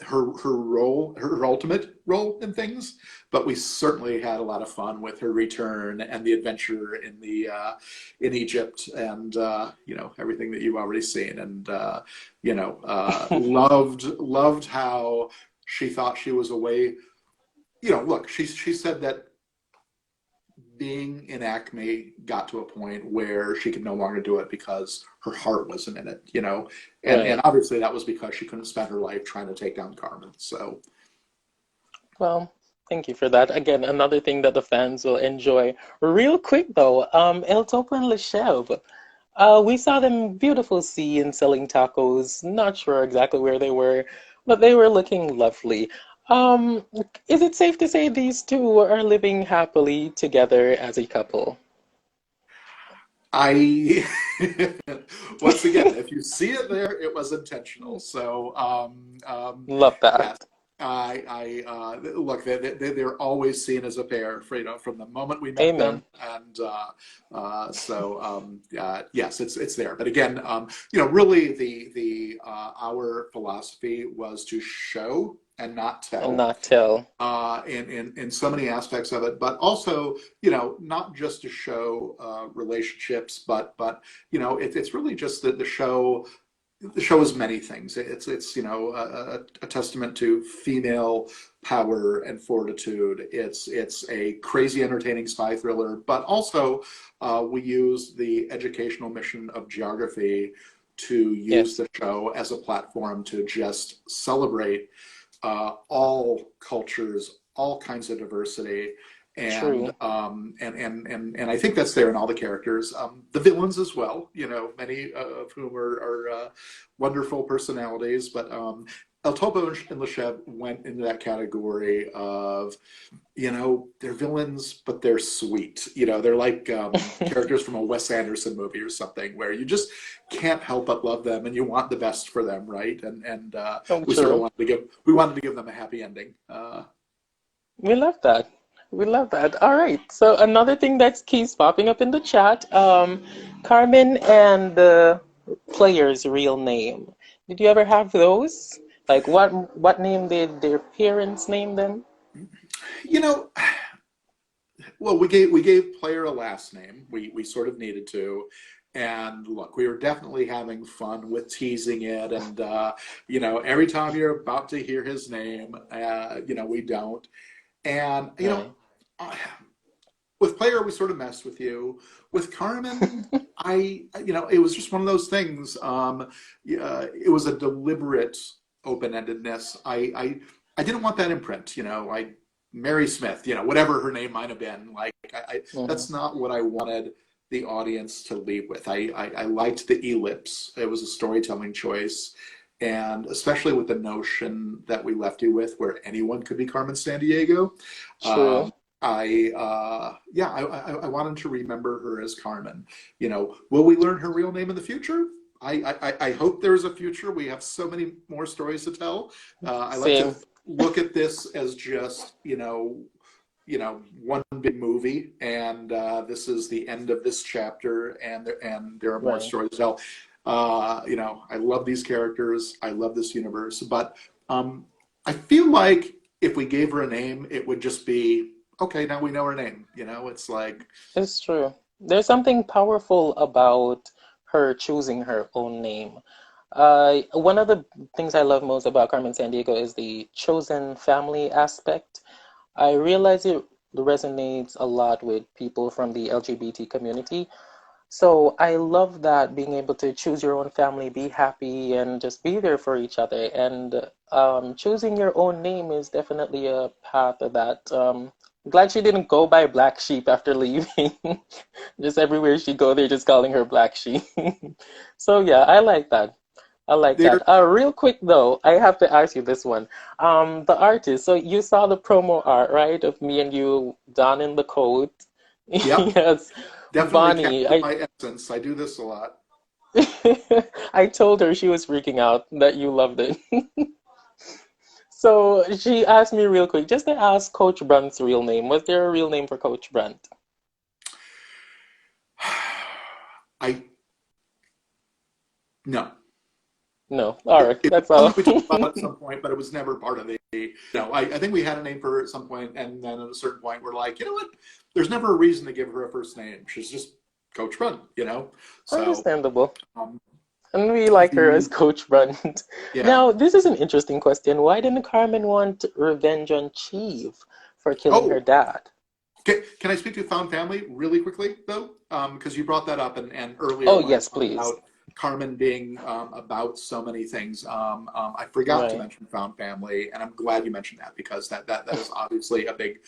her role, her ultimate role in things. But we certainly had a lot of fun with her return and the adventure in Egypt, and you know, everything that you've already seen. And you know, loved how she thought she was away. You know, look, she said that being in Acme got to a point where she could no longer do it because her heart wasn't in it, you know, and
Right.
obviously that was because she couldn't spend her life trying to take down Carmen. So
Well, thank you for that. Again, another thing that the fans will enjoy. Real quick though, El Topo and Lecheve. We saw them beautiful scenes selling tacos. Not sure exactly where they were, but they were looking lovely. Um, is it safe to say these two are living happily together as a couple?
I, once again, if you see it there, it was intentional. So,
Love that.
yes, look, they're always seen as a pair, for, you know, from the moment we met them,
Amen.
and yes, it's there. But again, you know, really, the our philosophy was to show and not
And
tell,
not tell.
in so many aspects of it, but also, you know, not just to show relationships, but you know, it's really just that the show is many things. It's you know, a testament to female power and fortitude. It's a crazy entertaining spy thriller, but also we use the educational mission of geography to use
Yes,
the show as a platform to just celebrate all cultures, all kinds of diversity,
true.
and I think that's there in all the characters. The villains as well, you know, many of whom are wonderful personalities, but El Topo and Lecheb went into that category of, you know, they're villains, but they're sweet. You know, they're like characters from a Wes Anderson movie or something, where you just can't help but love them, and you want the best for them, right? And
Oh,
we sort of
true.
wanted to give them a happy ending.
We love that. We love that. All right. So another thing that keeps popping up in the chat, Carmen and the player's real name. Did you ever have those? Like what name did their parents name them?
You know, well, we gave player a last name. We sort of needed to. And look, we were definitely having fun with teasing it. And, you know, every time you're about to hear his name, you know, we don't. And, you know,
Right.
uh, with player, we sort of messed with you. With Carmen, you know, it was just one of those things. Yeah, it was a deliberate open-endedness. I didn't want that imprint, you know, Mary Smith, you know, whatever her name might have been. Like,
Mm-hmm.
that's not what I wanted the audience to leave with. I liked the ellipse. It was a storytelling choice. And especially with the notion that we left you with, where anyone could be Carmen Sandiego.
True.
I wanted to remember her as Carmen. Will we learn her real name in the future? I hope there's a future. We have so many more stories to tell. I like to
Same.
look at this as just, one big movie, and this is the end of this chapter, and there are more
Right.
stories to tell. I love these characters. I love this universe, but I feel like if we gave her a name, it would just be okay. Now we know her name. It's like,
It's true. There's something powerful about her choosing her own name. One of the things I love most about Carmen Sandiego is the chosen family aspect. I realize it resonates a lot with people from the LGBT community. So I love that being able to choose your own family, be happy, and just be there for each other. And choosing your own name is definitely a path of that. I'm glad she didn't go by Black Sheep after leaving. Just everywhere she go, they're just calling her Black Sheep. So yeah, I like that. I like
there.
that. Real quick though, I have to ask you this one. The artist. So you saw the promo art, right, of me and you donning the coat.
Yep,
Yes,
definitely
Bonnie.
captured my essence. I do this a lot.
I told her she was freaking out that you loved it. So she asked me real quick, just to ask Coach Brunt's real name. Was there a real name for Coach Brunt?
I No.
No. All right,
It's
that's all.
something we talked about at some point, but it was never part of the. I think we had a name for her at some point, and then at a certain point, we're like, you know what? There's never a reason to give her a first name. She's just Coach Brunt. So,
Understandable.
um,
And we like her as
the
Coach Brunt.
yeah.
Now, this is an interesting question. Why didn't Carmen want revenge on Chief for killing her
Oh,
dad?
can I speak to found family really quickly though? Because you brought that up, and earlier
Oh,
when I
yes,
talked
please.
about Carmen being about so many things, I forgot to
Right.
mention found family, and I'm glad you mentioned that because that is obviously a big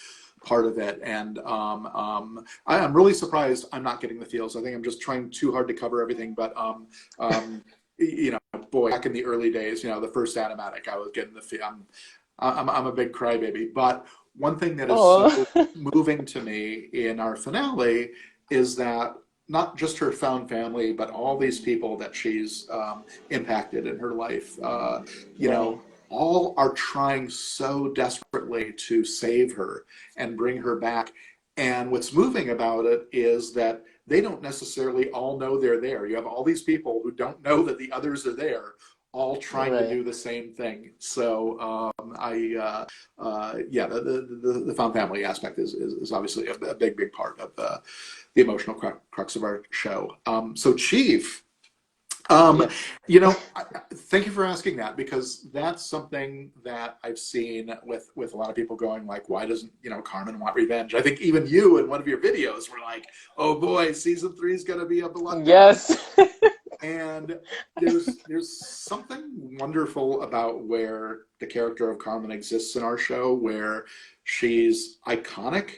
part of it. And I'm really surprised I'm not getting the feels. I think I'm just trying too hard to cover everything, but boy, back in the early days, the first animatic, I was getting the feel. I'm a big crybaby, but one thing that is
Oh,
so moving to me in our finale is that not just her found family, but all these people that she's impacted in her life,
right.
all are trying so desperately to save her and bring her back. And what's moving about it is that they don't necessarily all know they're there. You have all these people who don't know that the others are there, all trying to
Right.
do the same thing. So yeah, the found family aspect is obviously a big part of the emotional crux of our show. So Chief, um,
Yes.
thank you for asking that because that's something that I've seen with a lot of people going like, why doesn't Carmen want revenge? I think even you in one of your videos were like, oh boy, season 3 is going to be a bloodbath.
Yes.
And there's something wonderful about where the character of Carmen exists in our show, where she's iconic,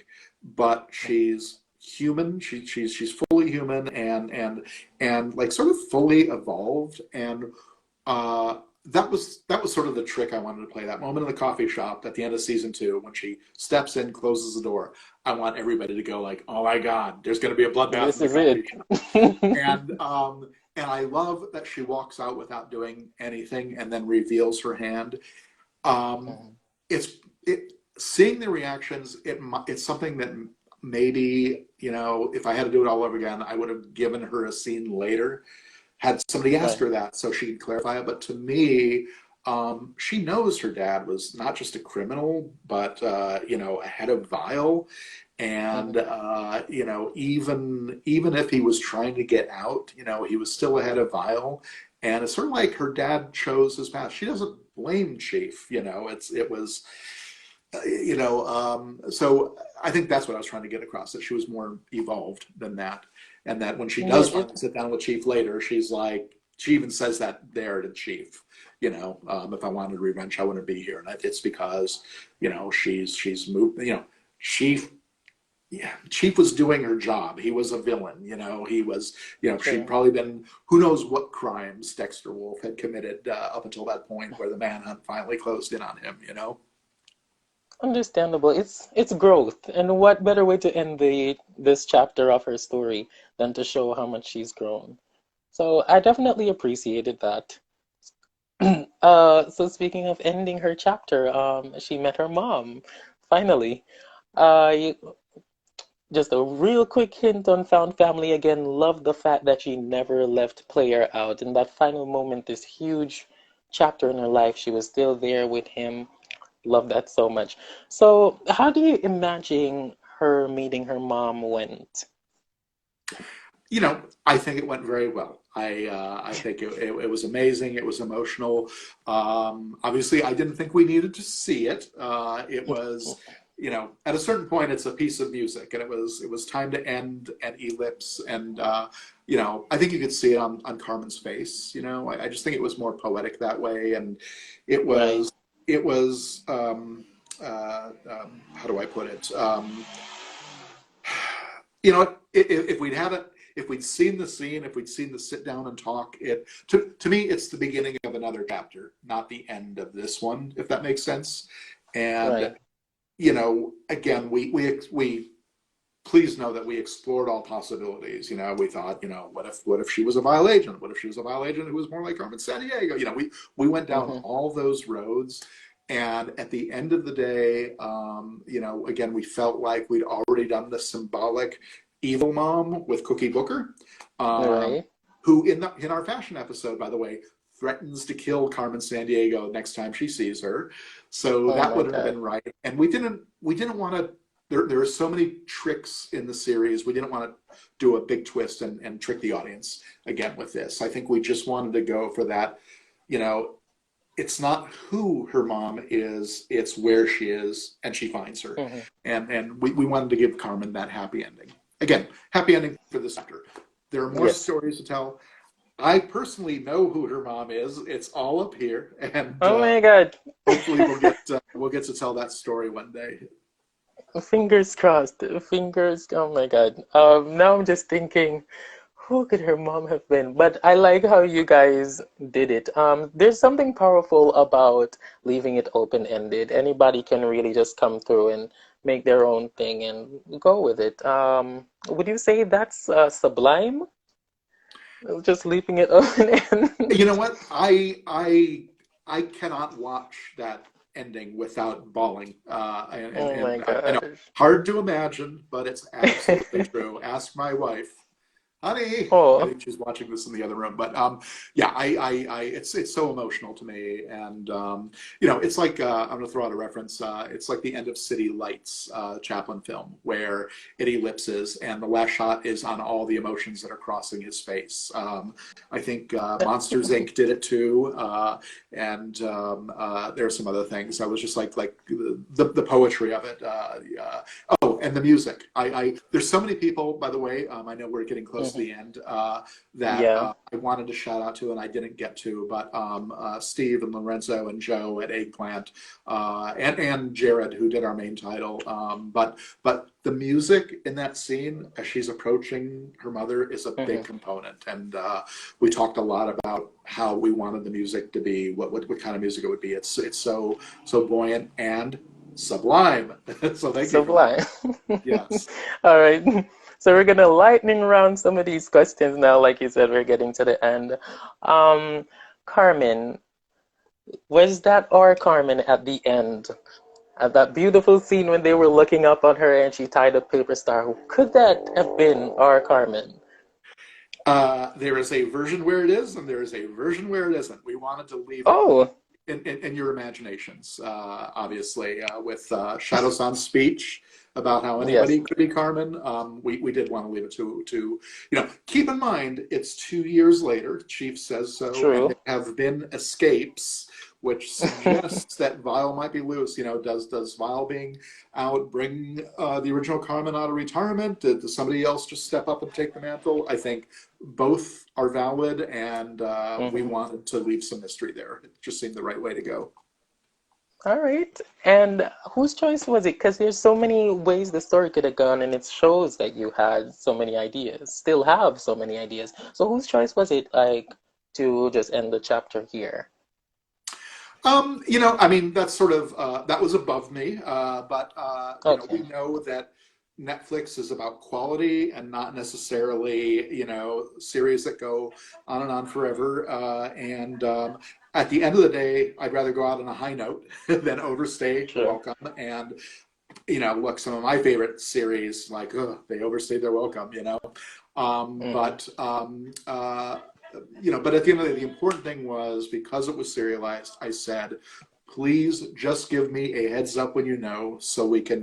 but she's human. She's fully human and like sort of fully evolved. And that was sort of the trick I wanted to play. That moment in the coffee shop at the end of season 2 when she steps in, closes the door. I want everybody to go like, "Oh my God, there's going to be a bloodbath in
This
the
is it.
coffee shop." And I love that she walks out without doing anything and then reveals her hand. Um,
Mhm.
it's it seeing the reactions. It's something that maybe if I had to do it all over again, I would have given her a scene later. Had somebody ask
Right.
her that so she could clarify it. But to me, she knows her dad was not just a criminal, but a head of Vile, and
Mhm.
even if he was trying to get out, he was still ahead of Vile. And it's sort of like her dad chose his path. She doesn't blame Chief. It was so I think that's what I was trying to get across, that she was more evolved than that. And that when she
Yeah,
does finally sit down with Chief later, she's like, she even says that there to Chief, if I wanted revenge, I wouldn't be here. And it's because, she's moved, Chief, yeah, Chief was doing her job. He was a villain, he was, she'd
true.
probably been, who knows what crimes Dexter Wolf had committed up until that point where the manhunt finally closed in on him.
Understandable. It's growth, and what better way to end the this chapter of her story than to show how much she's grown. So I definitely appreciated that. So speaking of ending her chapter, she met her mom, finally. Just a real quick hint on Found Family again. Love the fact that she never left player out. In that final moment, this huge chapter in her life, she was still there with him. Love that so much. So, how do you imagine her meeting her mom went?
I think it went very well. I think it was amazing. It was emotional. Obviously, I didn't think we needed to see it. It was, at a certain point, it's a piece of music, and it was time to end an ellipse. And I think you could see it on Carmen's face. I just think it was more poetic that way, and it
Right.
was it was how do I put it? If we'd had it, if we'd seen the scene, if we'd seen the sit down and talk, to me, it's the beginning of another chapter, not the end of this one, if that makes sense. And
Right.
again, we please know that we explored all possibilities. We thought, what if she was a vial agent? What if she was a vial agent who was more like Carmen Sandiego? We went down
Mm-hmm.
all those roads. And at the end of the day, again, we felt like we'd already done the symbolic evil mom with Cookie Booker, um,
Right.
who in our fashion episode, by the way, threatens to kill Carmen Sandiego next time she sees her. So
Oh
that
my
wouldn't have
God.
been right. And we didn't want to. There are so many tricks in the series. We didn't want to do a big twist and trick the audience again with this. I think we just wanted to go for that. You know, it's not who her mom is, it's where she is, and she finds her.
Mm-hmm.
And we wanted to give Carmen that happy ending. Again, happy ending for this actor. There are more
Yes.
stories to tell. I personally know who her mom is. It's all up here, and
Oh my God.
hopefully we'll get to tell that story one day.
Fingers crossed. Fingers. Oh my God. Now I'm just thinking, who could her mom have been? But I like how you guys did it. There's something powerful about leaving it open-ended. Anybody can really just come through and make their own thing and go with it. Would you say that's sublime? Just leaving it
You
open-ended?
know what? I cannot watch that ending without bawling. And,
Oh my
and I know
gosh.
hard to imagine, but it's absolutely true. Ask my wife, honey. I
Oh,
think she's watching this in the other room, but yeah, it's so emotional to me, and it's like I'm gonna throw out a reference. It's like the end of City Lights, Chaplin film, where it ellipses, and the last shot is on all the emotions that are crossing his face. I think Monsters Inc. did it too, and there are some other things. I was just like the poetry of it. Oh, and the music. There's so many people, by the way. I know we're getting close to
mhm.
the end. That
Yeah.
I wanted to shout out to, and I didn't get to, but Steve and Lorenzo and Joe at Eggplant, and Jared, who did our main title. But the music in that scene as she's approaching her mother is a big
Mhm.
component, and we talked a lot about how we wanted the music to be, what kind of music it would be. It's so buoyant and sublime. So thank you for that.
Sublime.
Yes.
All right. So we're gonna lightning round some of these questions now. Like you said, we're getting to the end. Um, Carmen, was that our Carmen at the end? At that beautiful scene when they were looking up on her and she tied a paper star. Could that have been our Carmen?
There is a version where it is, and there is a version where it isn't. We wanted to leave it
Oh,
in your imaginations, obviously, with Shadow-san's speech about how
yes,
anybody could be Carmen. We did want to leave it keep in mind, it's 2 years later, Chief says so, and
true.
there have been escapes, which suggests that Vile might be loose. Does Vile being out bring the original Carmen out of retirement? Does somebody else just step up and take the mantle? I think both are valid, and we
Mhm.
wanted to leave some mystery there. It just seemed the right way to go.
All right. And whose choice was it? Because there's so many ways the story could have gone, and it shows that you had so many ideas, still have so many ideas. So whose choice was it, like, to just end the chapter here?
I mean, that's sort of that was above me, but we
Okay.
know that Netflix is about quality and not necessarily, series that go on and on forever. And at the end of the day, I'd rather go out on a high note than overstay the
Sure.
welcome. And look, some of my favorite series, like, they overstayed their welcome,
Mm-hmm.
but but at the end of the day, the important thing was because it was serialized, I said, please just give me a heads up when you know so we can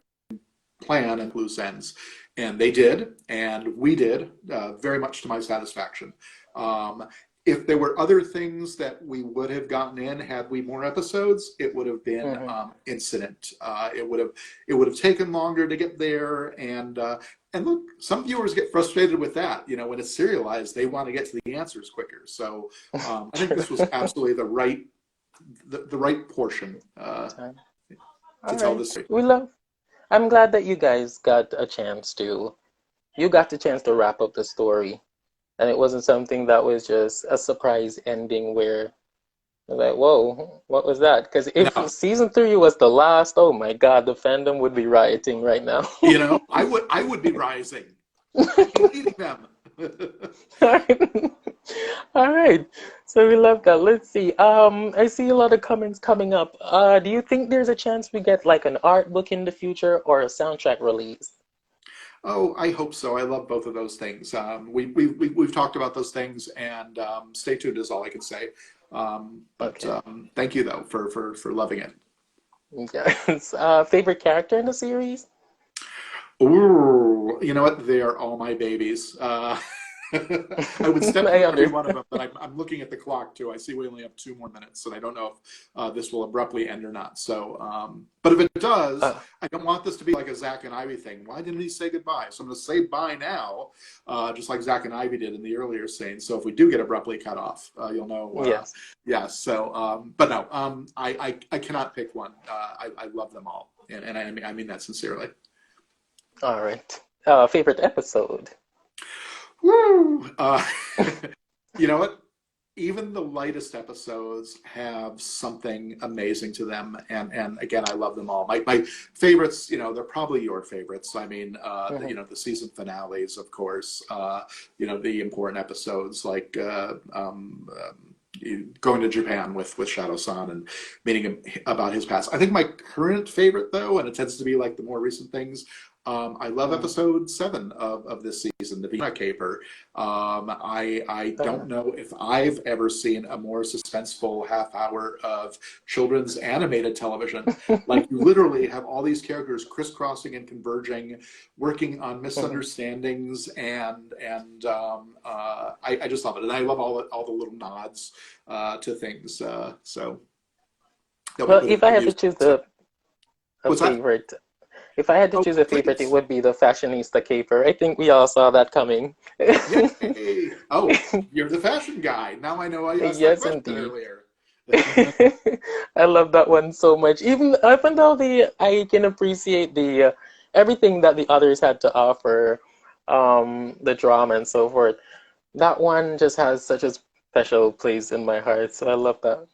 plan and loose ends. And they did, and we did, very much to my satisfaction. Um, if there were other things that we would have gotten in had we more episodes, it would have been
Mm-hmm.
incident. It would have taken longer to get there, and look, some viewers get frustrated with that. When it's serialized, they want to get to the answers quicker. So I think
True.
this was absolutely the right portion
Time.
to
All
tell
right.
the story.
I'm glad that you guys got a chance to wrap up the story. And it wasn't something that was just a surprise ending where you're like, whoa, what was that? Because if
No,
season three was the last, oh my God, the fandom would be rioting right now.
I would be rising. I'd be leading them.
All right. All right. So we love that. Let's see. I see a lot of comments coming up. Do you think there's a chance we get like an art book in the future or a soundtrack release?
Oh, I hope so. I love both of those things. We've talked about those things, and stay tuned is all I can say. But
Okay.
thank you though for loving it.
Yes. Favorite character in the series?
Ooh, you know what? They are all my babies. I would step
I
through every one of
understand.
them, but I'm looking at the clock too. I see we only have 2 more minutes, and I don't know if this will abruptly end or not. So, but if it does,
Uh,
I don't want this to be like a Zach and Ivy thing. Why didn't he say goodbye? So I'm going to say bye now, just like Zach and Ivy did in the earlier scene. So if we do get abruptly cut off, you'll know.
yes.
Yeah. So, but no, I cannot pick one. I love them all, and I mean that sincerely.
All right. Favorite episode?
Woo! You know what? Even the lightest episodes have something amazing to them, and again, I love them all. My favorites, they're probably your favorites. I mean,
Hmm.
the season finales, of course. The important episodes like going to Japan with Shadow-san and meeting him about his past. I think my current favorite, though, and it tends to be like the more recent things. I love
Hmm.
episode 7 of this season, the Vina Caper. I don't
Uh,
know if I've ever seen a more suspenseful half hour of children's animated television. Like you literally have all these characters crisscrossing and converging, working on
mhm.
misunderstandings, and I just love it, and I love all the little nods to things. So that we
Well,
that we
if I
can
had to
use.
choose
So
a
what's that?
favorite, if I had to
Oh,
choose a favorite, it
please.
would be the Fashionista caper. I think we all saw that coming.
Yay! Oh, you're the fashion guy. Now I know I asked that
Yes,
question
indeed.
earlier.
I love that one so much. Even though I can appreciate the everything that the others had to offer, the drama and so forth. That one just has such a special place in my heart. So I love that.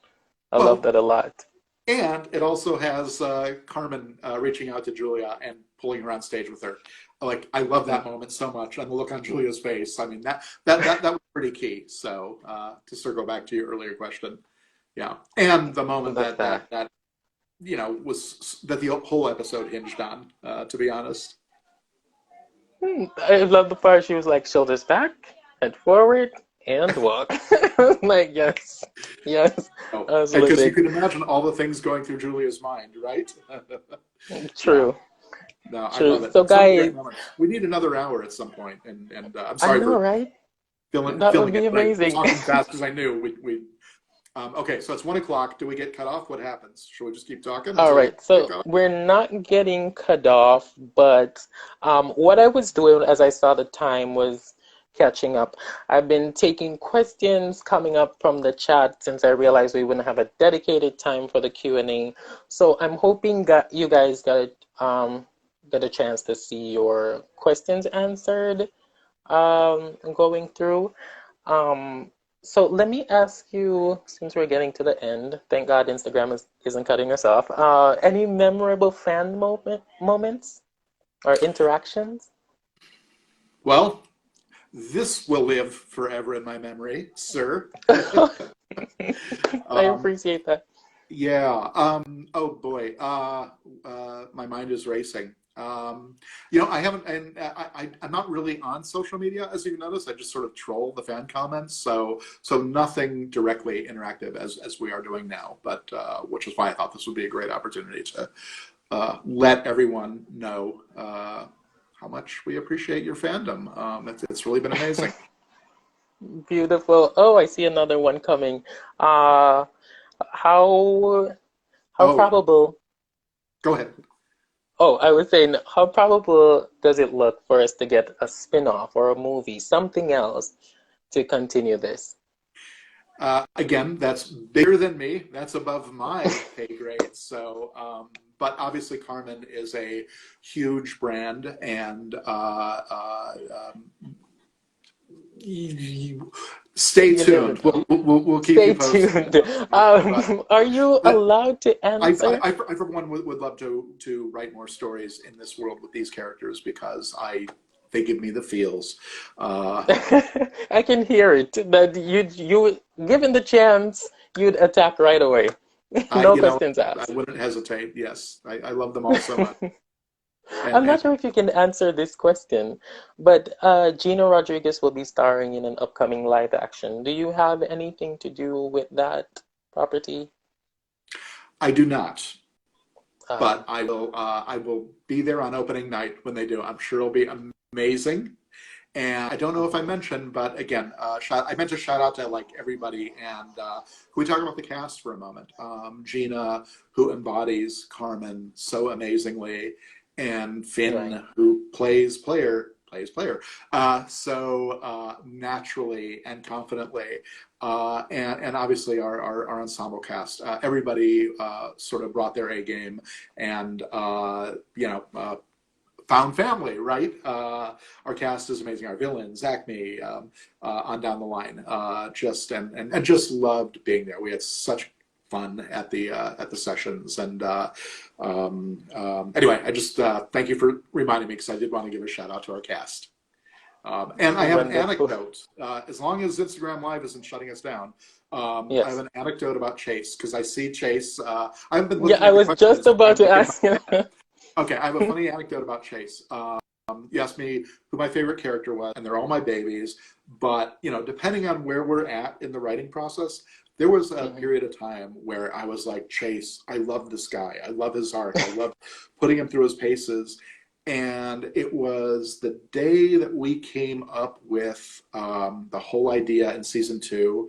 I love
Well,
that a lot.
and it also has Carmen reaching out to Julia and pulling her on stage with her. Like I love that
Mhm.
moment so much, and the look on Julia's face. I mean that was pretty key. So to circle back to your earlier question, yeah, and the moment
The fact.
that was that the whole episode hinged on. To be honest.
I love the part she was like shoulders back, head forward, and walk. Like yes, yes,
Oh,
I was
because you
living.
can imagine all the things going through Julia's mind, right? Yeah.
True,
No, I
true.
love it.
So
So many great
guys,
moments. We need another hour at some point, and I'm
I
sorry
know,
for
right?
filling
That would
filling
be
it, but I
amazing.
talked as fast as I knew. We okay, so it's 1 o'clock. Do we get cut off? What happens? Should we just keep talking
All
until we
right,
get
so
cut off?
we're not getting cut off, but what I was doing as I saw the time was catching up. I've been taking questions coming up from the chat since I realized we wouldn't have a dedicated time for the Q&A. So I'm hoping that you guys get a chance to see your questions answered going through. Um, So let me ask you, since we're getting to the end, thank God Instagram isn't cutting us off. Any memorable moments or interactions?
Well, this will live forever in my memory, sir.
I
um,
appreciate that.
yeah. Oh boy. My mind is racing. I haven't, and I'm not really on social media, as you noticed. I just sort of troll the fan comments, so nothing directly interactive as we are doing now. But which is why I thought this would be a great opportunity to let everyone know how much we appreciate your fandom. It's really been amazing.
Beautiful. Oh, I see another one coming. Uh, how how
Oh,
probable?
go ahead.
Oh, I was saying, how probable does it look for us to get a spin-off or a movie, something else to continue this?
Again, that's bigger than me. That's above my pay grade. So, but obviously, Carmen is a huge brand, and stay
You never
tuned.
know.
We'll keep you
Stay
posted.
tuned.
But
Are you
but
allowed to answer?
I for one would love to write more stories in this world with these characters because they give me the feels. Uh,
I can hear it. That you given the chance, you'd attack right away.
I
No
you know
questions
I
asked.
wouldn't hesitate. Yes, I love them all so much.
I'm
And
not sure if you can answer this question, but Gina Rodriguez will be starring in an upcoming live action. Do you have anything to do with that property?
I do not.
Uh,
But I will be there on opening night when they do. I'm sure it'll be amazing. And I don't know if I mentioned, but again, I meant to shout out to like everybody. And can we talk about the cast for a moment? Gina, who embodies Carmen so amazingly, and
right.
Finn, who plays player, so naturally and confidently, and obviously our ensemble cast. Everybody sort of brought their A game, and found family, right? Our cast is amazing. Our villains, Acme, on down the line. And just loved being there. We had such fun at the sessions. And anyway, I just thank you for reminding me because I did want to give a shout out to our cast. And I have an
Wonderful.
anecdote. As long as Instagram Live isn't shutting us down, I have
Yes.
an anecdote about Chase because I see Chase. I haven't been
Yeah,
looking
I
at the
was just
questions.
about
I'm
to
thinking about
ask you.
Okay, I have a funny anecdote about Chase. You asked me who my favorite character was, and they're all my babies. But depending on where we're at in the writing process, there was a
Mhm.
period of time where I was like, Chase, I love this guy. I love his arc. I love putting him through his paces. And it was the day that we came up with the whole idea in season 2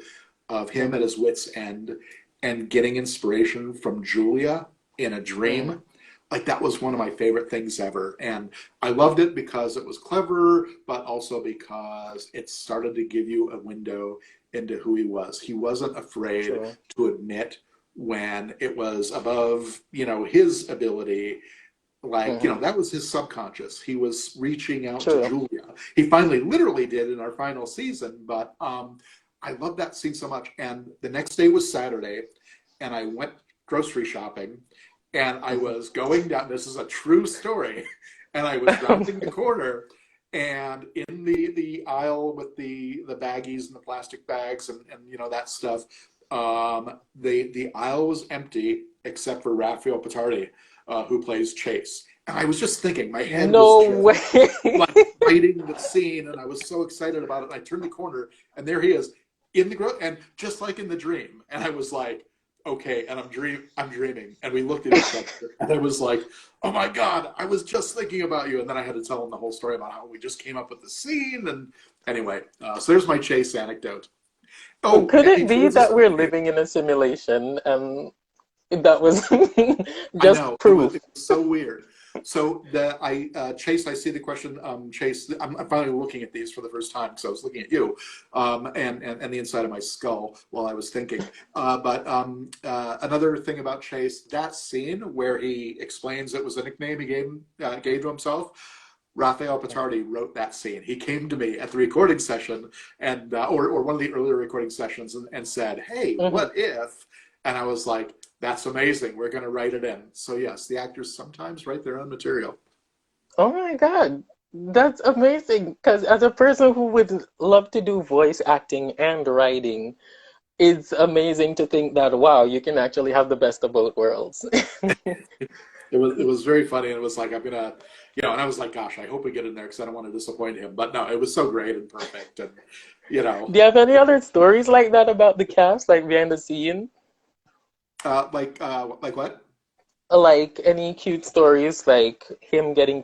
of him at
Mhm.
his wits' end and getting inspiration from Julia in a
Mhm.
dream. Like that was one of my favorite things ever. And I loved it because it was clever, but also because it started to give you a window into who he was. He wasn't afraid
True.
to admit when it was above, his ability. Like,
Mhm.
that was his subconscious. He was reaching out to
True.
Julia. He finally literally did in our final season, but I love that scene so much. And the next day was Saturday, and I went grocery shopping, and I was going down, this is a true story, and I was rounding the corner, and in the aisle with the baggies and the plastic bags and that stuff, the aisle was empty except for Raphael Patardi, who plays Chase. And I was just thinking, my head was
No
just
way.
like writing the scene, and I was so excited about it. And I turned the corner, and there he is in the and just like in the dream. And I was like, okay, and I'm dreaming. And we looked at each other, and I was like, oh my god, I was just thinking about you. And then I had to tell him the whole story about how we just came up with the scene. And anyway, so there's my Chase anecdote. Oh,
Could
and
it
he
be
told us
that we're living in a simulation and that was
I
just
know
proof?
it was so weird. So the I Chase, I see the question. Chase, I'm finally looking at these for the first time because I was looking at you, and the inside of my skull while I was thinking. But another thing about Chase, that scene where he explains it was a nickname he gave to himself. Raphael Patardi wrote that scene. He came to me at the recording session and or one of the earlier recording sessions and said, "Hey,
Mm-hmm.
what if?" And I was like, "That's amazing. We're going to write it in." So yes, the actors sometimes write their own material.
Oh my God, that's amazing. Because as a person who would love to do voice acting and writing, it's amazing to think that, wow, you can actually have the best of both worlds.
It was very funny, and it was like I'm gonna, and I was like, "Gosh, I hope we get in there because I don't want to disappoint him." But no, it was so great and perfect, and you know,
Do you have any other stories like that about the cast, like behind the scene?
like what?
Like any cute stories, like him getting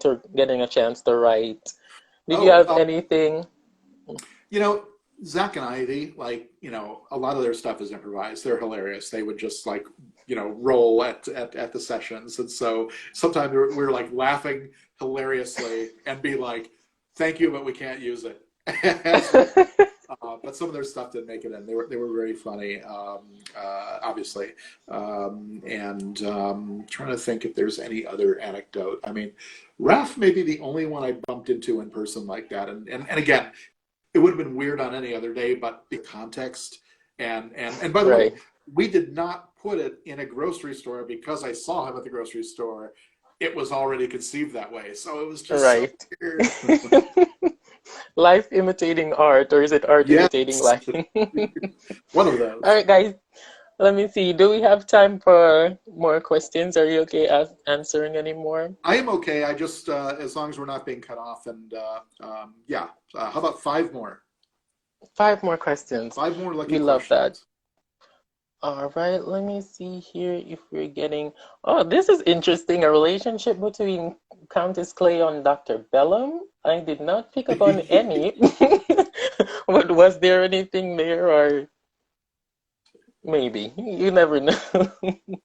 a chance to write? Did you
Oh,
have anything?
you know, Zach and Ivy, a lot of their stuff is improvised. They're hilarious. They would just roll at the sessions. And so sometimes we're like laughing hilariously and be like, thank you, but we can't use it. But some of their stuff didn't make it in. They were very funny, obviously. And trying to think if there's any other anecdote. I mean, Raph may be the only one I bumped into in person like that. And again, it would have been weird on any other day, but the context and by the way,
Right,
we did not put it in a grocery store because I saw him at the grocery store. It was already conceived that way, so it was just so
right.
weird.
Life imitating art, or is it art imitating
Yes,
life?
one of
All
those.
right, guys, let me see. Do we have time for more questions? Are you okay answering any more?
I am okay. I just as long as we're not being cut off, and yeah. How about five more?
Five more questions.
Five more lucky
We love that.
questions.
All right, let me see here if we're getting. Oh, this is interesting. A relationship between Countess Clay and Dr. Bellum. I did not pick up on any. But was there anything there, or maybe? You never know.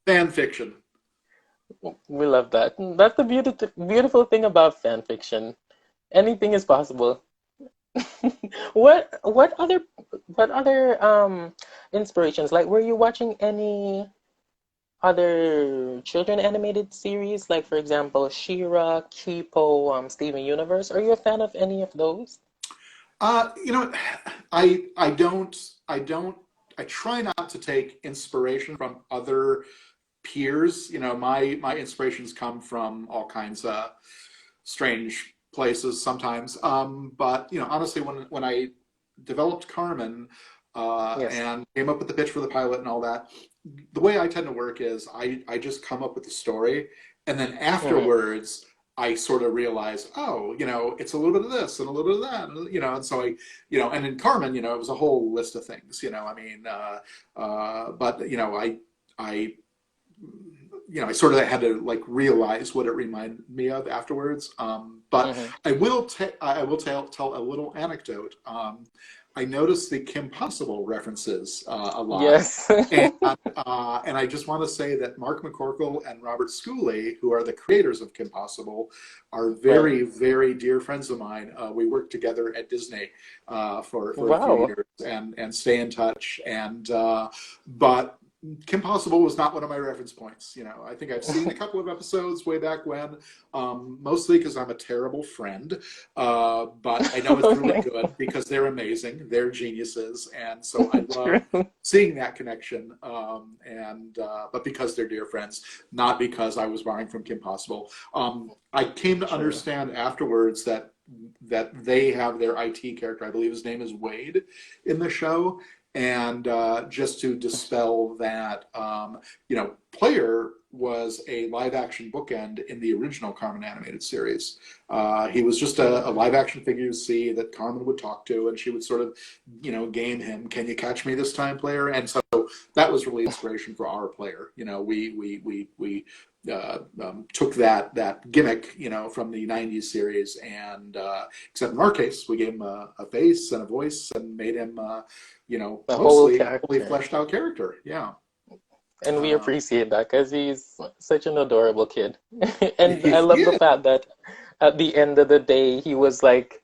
Fan fiction.
We love that. That's the beautiful thing about fan fiction. Anything is possible. What other inspirations? Like, were you watching any other children animated series, like for example, She-Ra, Kipo, Steven Universe? Are you a fan of any of those?
You know, I don't I try not to take inspiration from other peers. My inspirations come from all kinds of strange places sometimes. But honestly, when I developed Carmen
Yes.
and came up with the pitch for the pilot and all that, the way I tend to work is I just come up with the story, and then
Mm-hmm.
afterwards I sort of realize, oh, it's a little bit of this and a little bit of that, and so and in Carmen, it was a whole list of things, I mean, but I sort of had to like realize what it reminded me of afterwards. But
Mm-hmm.
I will tell a little anecdote. I noticed the Kim Possible references a lot.
Yes.
And I just want to say that Mark McCorkle and Robert Schooley, who are the creators of Kim Possible, are
Right.
very, very dear friends of mine. We worked together at Disney for a few
Wow.
years and stay in touch. But Kim Possible was not one of my reference points. I think I've seen a couple of episodes way back when, mostly because I'm a terrible friend. But I know it's
Oh
really
my
good
God.
because they're amazing. They're geniuses. And so I love
True.
seeing that connection. But because they're dear friends, not because I was borrowing from Kim Possible. I came to
True.
understand afterwards that they have their IT character. I believe his name is Wade in the show. And just to dispel that, Player was a live action bookend in the original Carmen animated series. He was just a live action figure you see that Carmen would talk to, and she would sort of, game him, "Can you catch me this time, Player?" And so that was really inspiration for our Player. We took that gimmick, from the '90s series, and except in our case, we gave him a face and a voice and made him,
The whole
mostly a fully
character.
fleshed out character. Yeah.
And we
Uh,
appreciate that because he's such an adorable kid. And I love the
yeah.
fact that at the end of the day, he was like,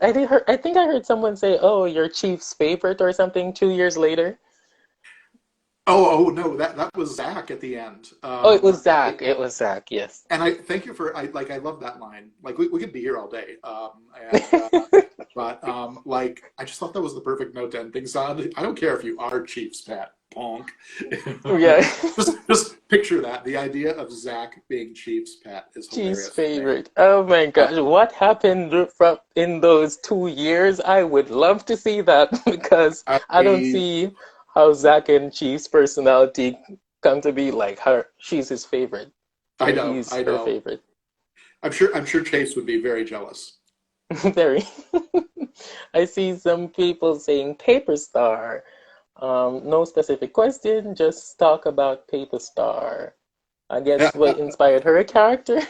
I think I heard someone say, "Oh, your chief's favorite" or something 2 years later.
Oh no, that was Zach at the end.
Oh, it was Zach. It was Zach. Yes.
And I thank you for I love that line. Like we could be here all day. And but like I just thought that was the perfect note to end things on. I don't care if you are Chiefs Pat Ponk.
Yeah.
just picture that. The idea of Zach being Chiefs Pat is
Chief's
hilarious to me.
favorite. Oh my
Uh,
gosh, what happened from in those 2 years? I would love to see that because I don't
I
see how Zach and Chief's personality come to be like her. She's his favorite,
I
or
know,
he's
I
her
know.
favorite.
I'm sure Chase would be very jealous.
Very. I see some people saying Paper Star. No specific question, just talk about Paper Star. I guess what inspired her character.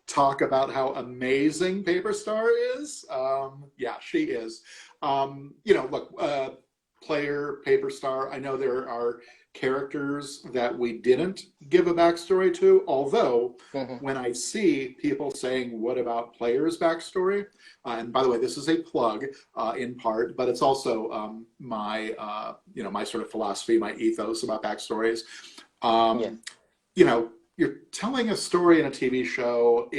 Talk about how amazing Paper Star is. Yeah, she is. Look, player Paper Star. I know there are characters that we didn't give a backstory to, although
Mhm.
when I see people saying, "What about players' backstory?" And by the way, this is a plug in part, but it's also my sort of philosophy, my ethos about backstories.
Yes.
Um, you're telling a story in a TV show.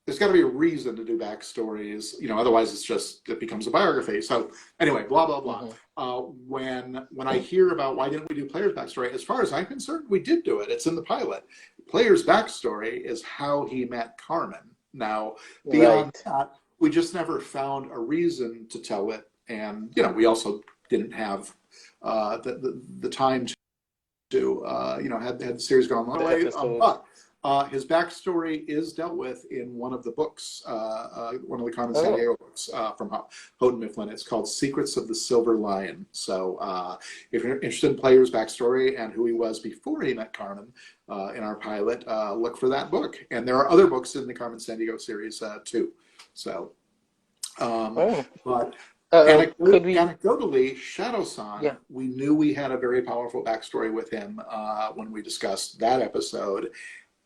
There's got to be a reason to do backstories. Otherwise it becomes a biography. So anyway, blah blah blah.
Mhm.
When I hear about why didn't we do player's backstory, as far as I'm concerned, we did do it. It's in the pilot. Player's backstory is how he met Carmen. Now, beyond
Right.
that, we just never found a reason to tell it, and we also didn't have the time to had the series gone the
The
way.
episode.
But his backstory is dealt with in one of the books, one of the Carmen
Oh.
Sandiego books from Houghton Mifflin. It's called Secrets of the Silver Lion. So if you're interested in Player's backstory and who he was before he met Carmen in our pilot, look for that book. And there are other books in the Carmen Sandiego series too. So,
Oh.
but
Could we?
Anecdotally, Shadow-san,
Yeah.
we knew we had a very powerful backstory with him when we discussed that episode.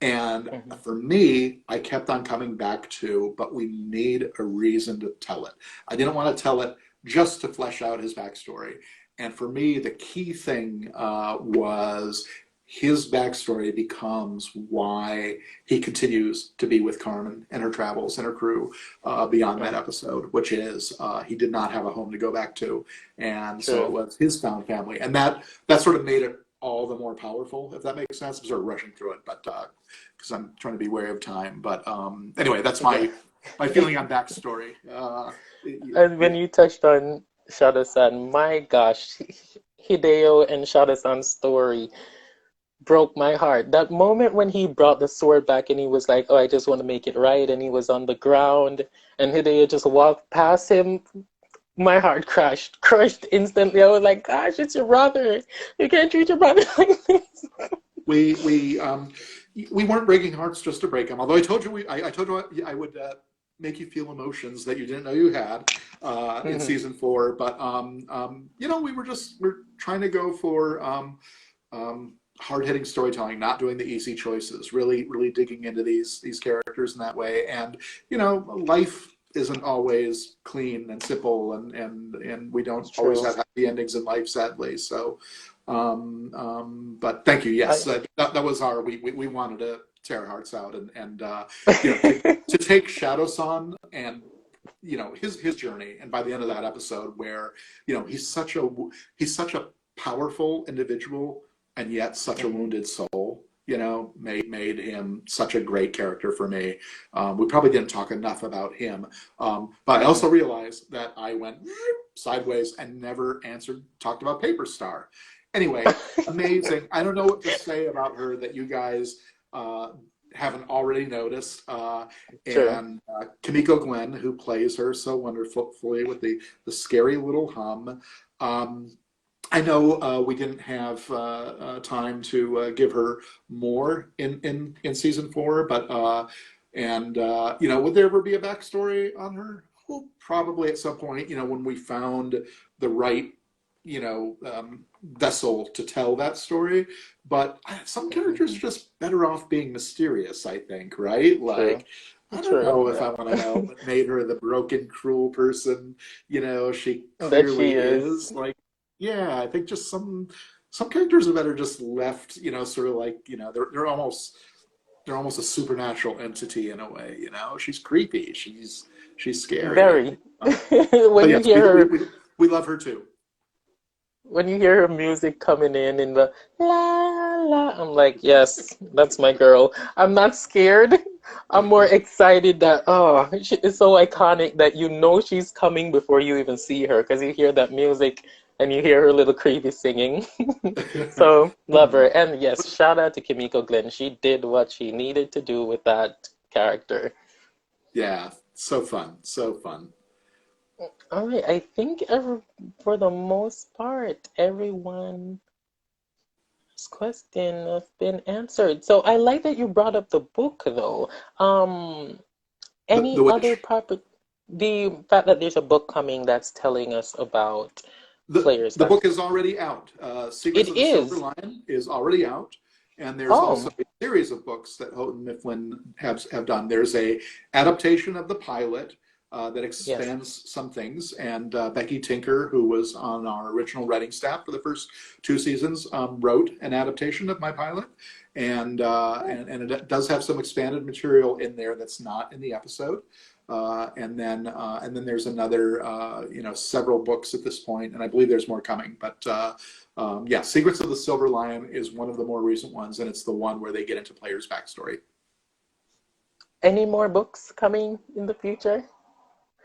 And
Mhm.
for me, I kept on coming back to, but we need a reason to tell it. I didn't want to tell it just to flesh out his backstory. And for me, the key thing was his backstory becomes why he continues to be with Carmen and her travels and her crew beyond that
Mhm.
episode, which is he did not have a home to go back to, and so it
True.
was his found family, and that sort of made it all the more powerful, if that makes sense. I'm sort of rushing through it, but because I'm trying to be ware of time. But anyway, that's
Yeah.
my feeling on backstory.
And when
Yeah,
you touched on Shada-san, my gosh, Hideo and Shada-san's story broke my heart. That moment when he brought the sword back and he was like, "Oh, I just want to make it right," and he was on the ground, and Hideo just walked past him. My heart crushed instantly. I was like, "Gosh, it's your brother. You can't treat your brother like this."
we we um, we weren't breaking hearts just to break them. Although I told you I would make you feel emotions that you didn't know you had in
Mhm.
season 4. But we're trying to go for hard hitting storytelling, not doing the easy choices, really really digging into these characters in that way. And life isn't always clean and simple, and we
It's
don't always
true.
have happy endings in life, sadly. So but thank you. Yes,
I
that was we wanted to tear our hearts out, to take Shadow-san and his journey, and by the end of that episode, where he's such a powerful individual and yet such a
Mhm.
wounded soul. Made him such a great character for me. We probably didn't talk enough about him, but I also
Mhm.
realized that I went sideways and never talked about Paper Star. Anyway, amazing. I don't know what to say about her that you guys uh, haven't already noticed.
True.
And Kimiko Glenn, who plays her so wonderfully with the scary little hum. Um, I know we didn't have time to give her more in season 4, but would there ever be a backstory on her? Well, probably at some point. When we found the right vessel to tell that story. But some
Mhm.
characters are just better off being mysterious. I think, right?
True.
Like, I don't
True.
know if I want to know what made her the broken, cruel person she
That
clearly
she is.
is. Like, yeah, I think just some characters are better just left, sort of like, they're almost a supernatural entity in a way, She's creepy. She's scary.
Very.
So
When you
yes, we,
hear
we,
her,
we, we love her too.
when you hear her music coming in the la la, I'm like, yes, that's my girl. I'm not scared. I'm more excited that, oh, she is so iconic that you know she's coming before you even see her because you hear that music and you hear her little creepy singing. So love her. And yes, shout out to Kimiko Glenn. She did what she needed to do with that character.
Yeah, so fun, so fun.
All right, I think for the most part, everyone's question has been answered. So I like that you brought up the book, though.
The
Any other
Witch.
proper, the fact that there's a book coming that's telling us about players
The
back.
book is already out. Secrets
It
of the Silver
is.
Lion is already out, and there's also
Oh,
a series of books that Houghton Mifflin have done. There's a adaptation of the pilot that
yes.
expands some things, and Becky Tinker, who was on our original writing staff for the first two seasons, wrote an adaptation of my pilot, and it does have some expanded material in there that's not in the episode. And then there's another, several books at this point, and I believe there's more coming. But yeah, Secrets of the Silver Lion is one of the more recent ones, and it's the one where they get into players' backstory.
Any more books coming in the future?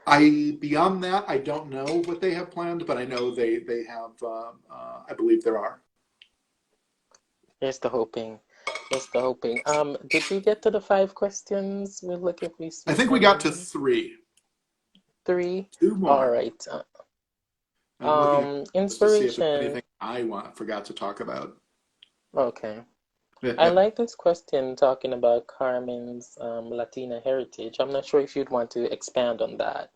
Beyond that, I don't know what they have planned, but I know they have. I believe there are.
Here's the hoping. Here's the hoping. Did we get to the five questions? We'll look if we
I
see
think we got to
any.
three.
Three.
Two
All
more.
right.
I'm looking at this to see if there's
Inspiration.
anything forgot to talk about.
Okay. I like this question talking about Carmen's Latina heritage. I'm not sure if you'd want to expand on that.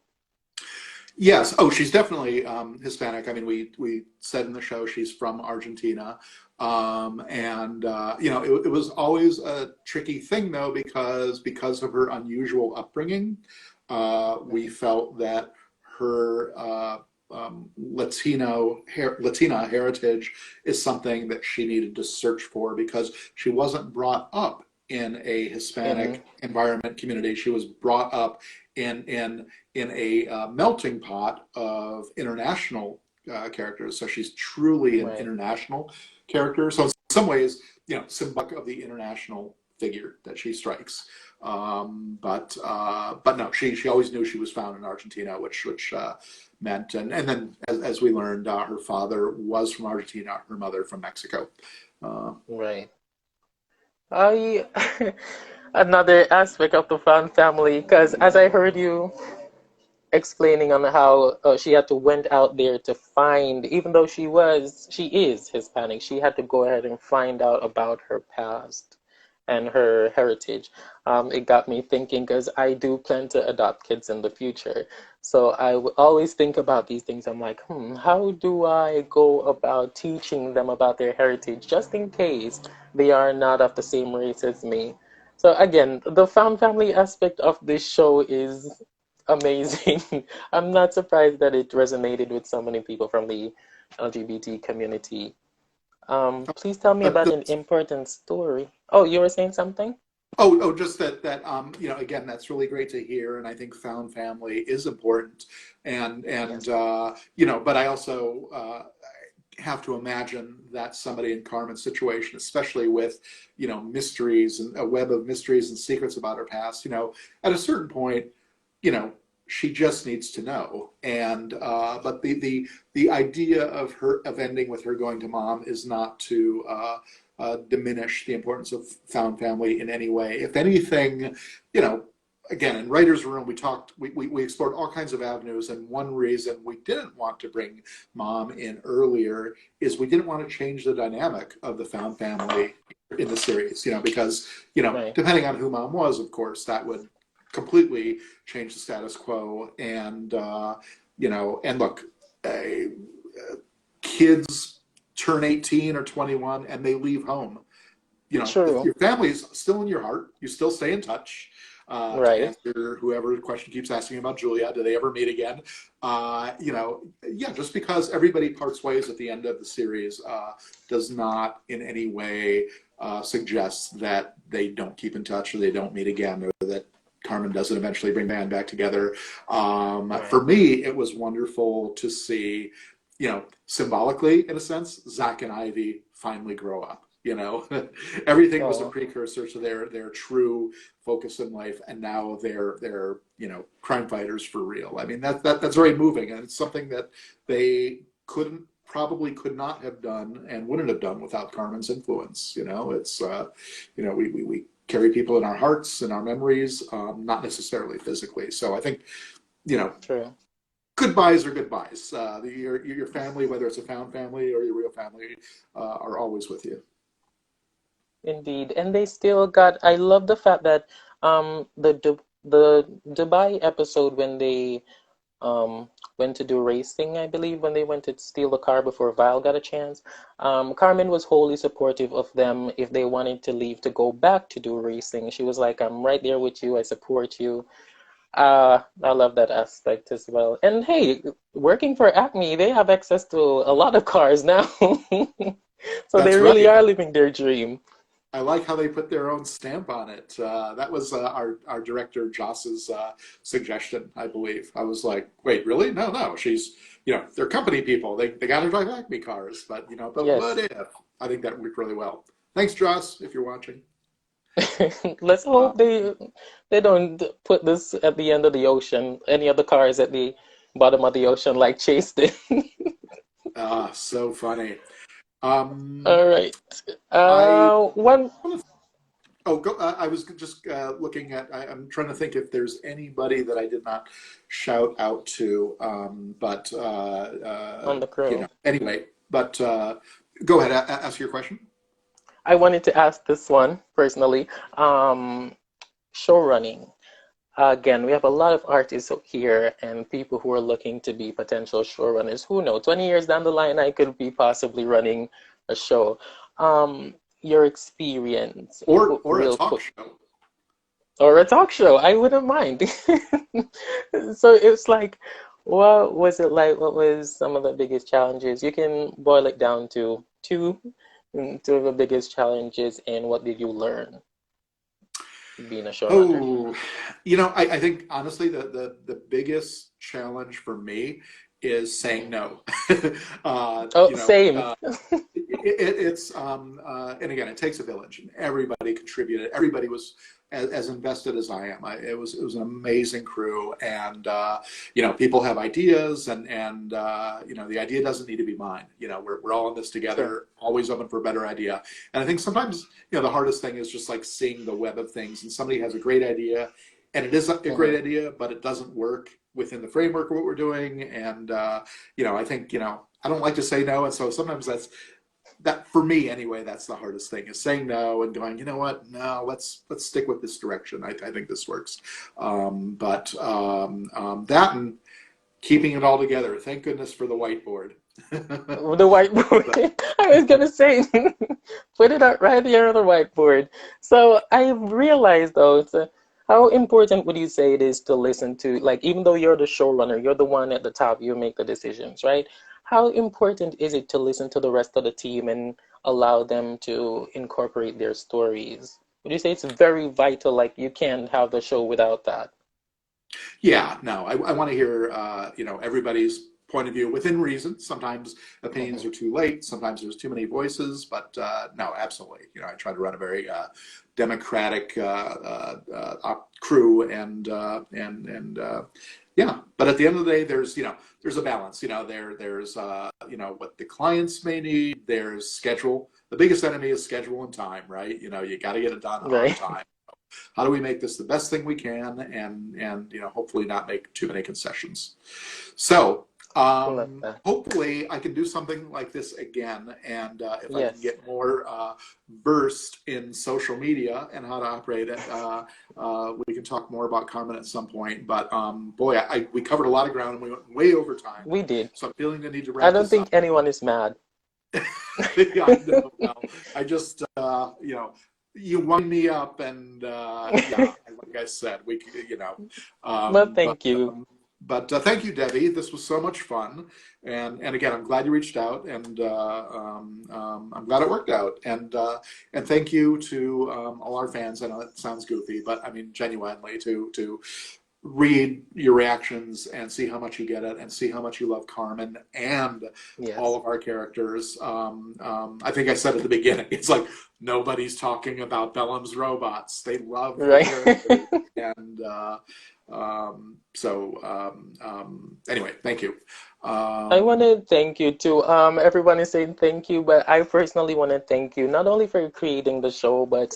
Yes. Oh, she's definitely Hispanic. I mean, we said in the show she's from Argentina, and it was always a tricky thing though because of her unusual upbringing. We felt that her Latina heritage is something that she needed to search for because she wasn't brought up in a
In
Hispanic environment community. She was brought up in a melting pot of international characters. So she's truly an
right.
international character. So in some ways, symbolic of the international figure that she strikes. But no, she always knew she was found in Argentina, which meant and then as we learned, her father was from Argentina, her mother from Mexico. Uh,
Right. I another aspect of the fan family, because as I heard you explaining on how she had to went out there to find, even though she is Hispanic, she had to go ahead and find out about her past and her heritage. It got me thinking because I do plan to adopt kids in the future. So always think about these things. I'm like, how do I go about teaching them about their heritage just in case they are not of the same race as me? So again, the found family aspect of this show is amazing. I'm not surprised that it resonated with so many people from the LGBT community. Please tell me about an
but
important story. Oh, you were saying something?
just again, that's really great to hear, and I think found family is important, and
Yes,
but I also have to imagine that somebody in Carmen's situation, especially with mysteries and a web of mysteries and secrets about her past, at a certain point, you know, she just needs to know. And but the idea of ending with her going to mom is not to diminish the importance of found family in any way. If anything, again, in writers' room, we explored all kinds of avenues, and one reason we didn't want to bring mom in earlier is we didn't want to change the dynamic of the found family in the series. Because
right.
depending on who mom was, of course, that would completely change the status quo. And look, kids turn 18 or 21 and they leave home. If
True.
your family is still in your heart, you still stay in touch. to
Right.
answer whoever the question keeps asking about Julia. Do they ever meet again? Yeah, just because everybody parts ways at the end of the series does not in any way suggest that they don't keep in touch or they don't meet again or that Carmen doesn't eventually bring the band back together.
Right.
For me, it was wonderful to see, symbolically, in a sense, Zach and Ivy finally grow up. Everything was a
Oh,
precursor to their true focus in life, and now they're crime fighters for real. I mean that's very moving, and it's something that they probably could not have done and wouldn't have done without Carmen's influence. It's we carry people in our hearts and our memories, not necessarily physically. So I think you know
true.
goodbyes are goodbyes. Your family, whether it's a found family or your real family, are always with you.
Indeed. And they still got, I love the fact that the Dubai episode when they went to do racing, I believe, when they went to steal the car before Vile got a chance. Carmen was wholly supportive of them if they wanted to leave to go back to do racing. She was like, I'm right there with you, I support you. I love that aspect as well. And hey, working for Acme, they have access to a lot of cars now. So they
That's
really
right.
are living their dream.
I like how they put their own stamp on it. That was our director Joss's suggestion, I believe. I was like, wait, really? No, no. They're company people. They got to drive Acme cars, but what
Yes.
if? I think that worked really well. Thanks, Joss, if you're watching.
Let's
Uh,
hope they don't put this at the end of the ocean. Any of the cars at the bottom of the ocean like Chase did.
so funny.
All right.
I
One
Oh, go, I was just looking at. I'm trying to think if there's anybody that I did not shout out to, but
on the crew.
anyway. But go ahead, ask your question.
I wanted to ask this one personally. Show running. Again, we have a lot of artists here and people who are looking to be potential showrunners. Who knows? 20 years down the line, I could be possibly running a show. Your experience,
Or a
real
talk
quick,
show.
or a talk show. I wouldn't mind. So it's like, what was it like? What was some of the biggest challenges? You can boil it down to two of the biggest challenges, and what did you learn being a showrunner?
Oh, I think honestly the biggest challenge for me is saying
Mhm.
no.
Oh, same.
It's and again, it takes a village, and everybody contributed. Everybody was as invested as I am. It was an amazing crew, and people have ideas, and the idea doesn't need to be mine. We're all in this
True.
together. Always open for a better idea, and I think sometimes the hardest thing is just like seeing the web of things, and somebody has a great idea, and it is a great
Hmm.
idea, but it doesn't work within the framework of what we're doing, and I think I don't like to say no, and so sometimes that for me anyway, that's the hardest thing is saying no and going, you know what, no, let's stick with this direction. I think this works. But that and keeping it all together. Thank goodness for the whiteboard.
The whiteboard. I was gonna say, put it out right there on the whiteboard. So I realized though, how important would you say it is to listen to, like, even though you're the showrunner, you're the one at the top, you make the decisions, right? How important is it to listen to the rest of the team and allow them to incorporate their stories? Would you say it's very vital, like you can't have the show without that?
Yeah, no, I want to hear everybody's point of view within reason. Sometimes opinions
Hmm.
are too late. Sometimes there's too many voices, but no, absolutely. I try to run a very democratic crew, and yeah. But at the end of the day, there's a balance. There's what the clients may need. There's schedule. The biggest enemy is schedule and time, right? You got to get it done on
Right.
time. How do we make this the best thing we can, and hopefully not make too many concessions. So
I love that.
hopefully I can do something like this again, and if I can
Yes.
get more versed in social media and how to operate it, we can talk more about Carmen at some point. But boy, we covered a lot of ground and we went way over time,
We did.
so I'm feeling the need to
I
wrap
don't
this
think
up.
anyone is mad.
Yeah, I know. Well, I just you wind me up, and yeah, like I said,
Well,
um, but
thank you.
um, thank you, Debbie. This was so much fun, and again, I'm glad you reached out, and I'm glad it worked out, and thank you to all our fans. I know that sounds goofy, but I mean genuinely to read your reactions and see how much you get it and see how much you love Carmen and all
Yes.
of our characters. I think I said at the beginning, it's like nobody's talking about Bellum's robots. They love the
Right.
characters. And anyway, thank you.
I want
Um,
to thank you too. Everyone is saying thank you, but I personally want to thank you not only for creating the show, but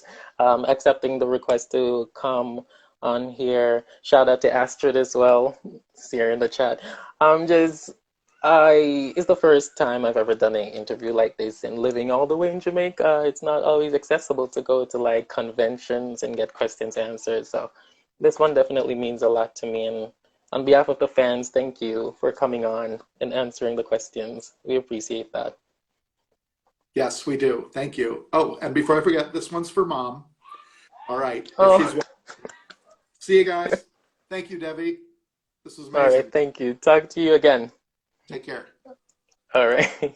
accepting the request to come on here. Shout out to Astrid as well. It's here in the chat. Just it's the first time I've ever done an interview like this, and living all the way in Jamaica, it's not always accessible to go to like conventions and get questions answered. So this one definitely means a lot to me, and on behalf of the fans, thank you for coming on and answering the questions. We appreciate that.
yes, we do. Thank you. Oh, and before I forget, this one's for Mom. All right. If she's
Oh,
see you guys. Thank you, Debbie. This was
all right.
amazing.
Thank you. Talk to you again.
Take care.
All right.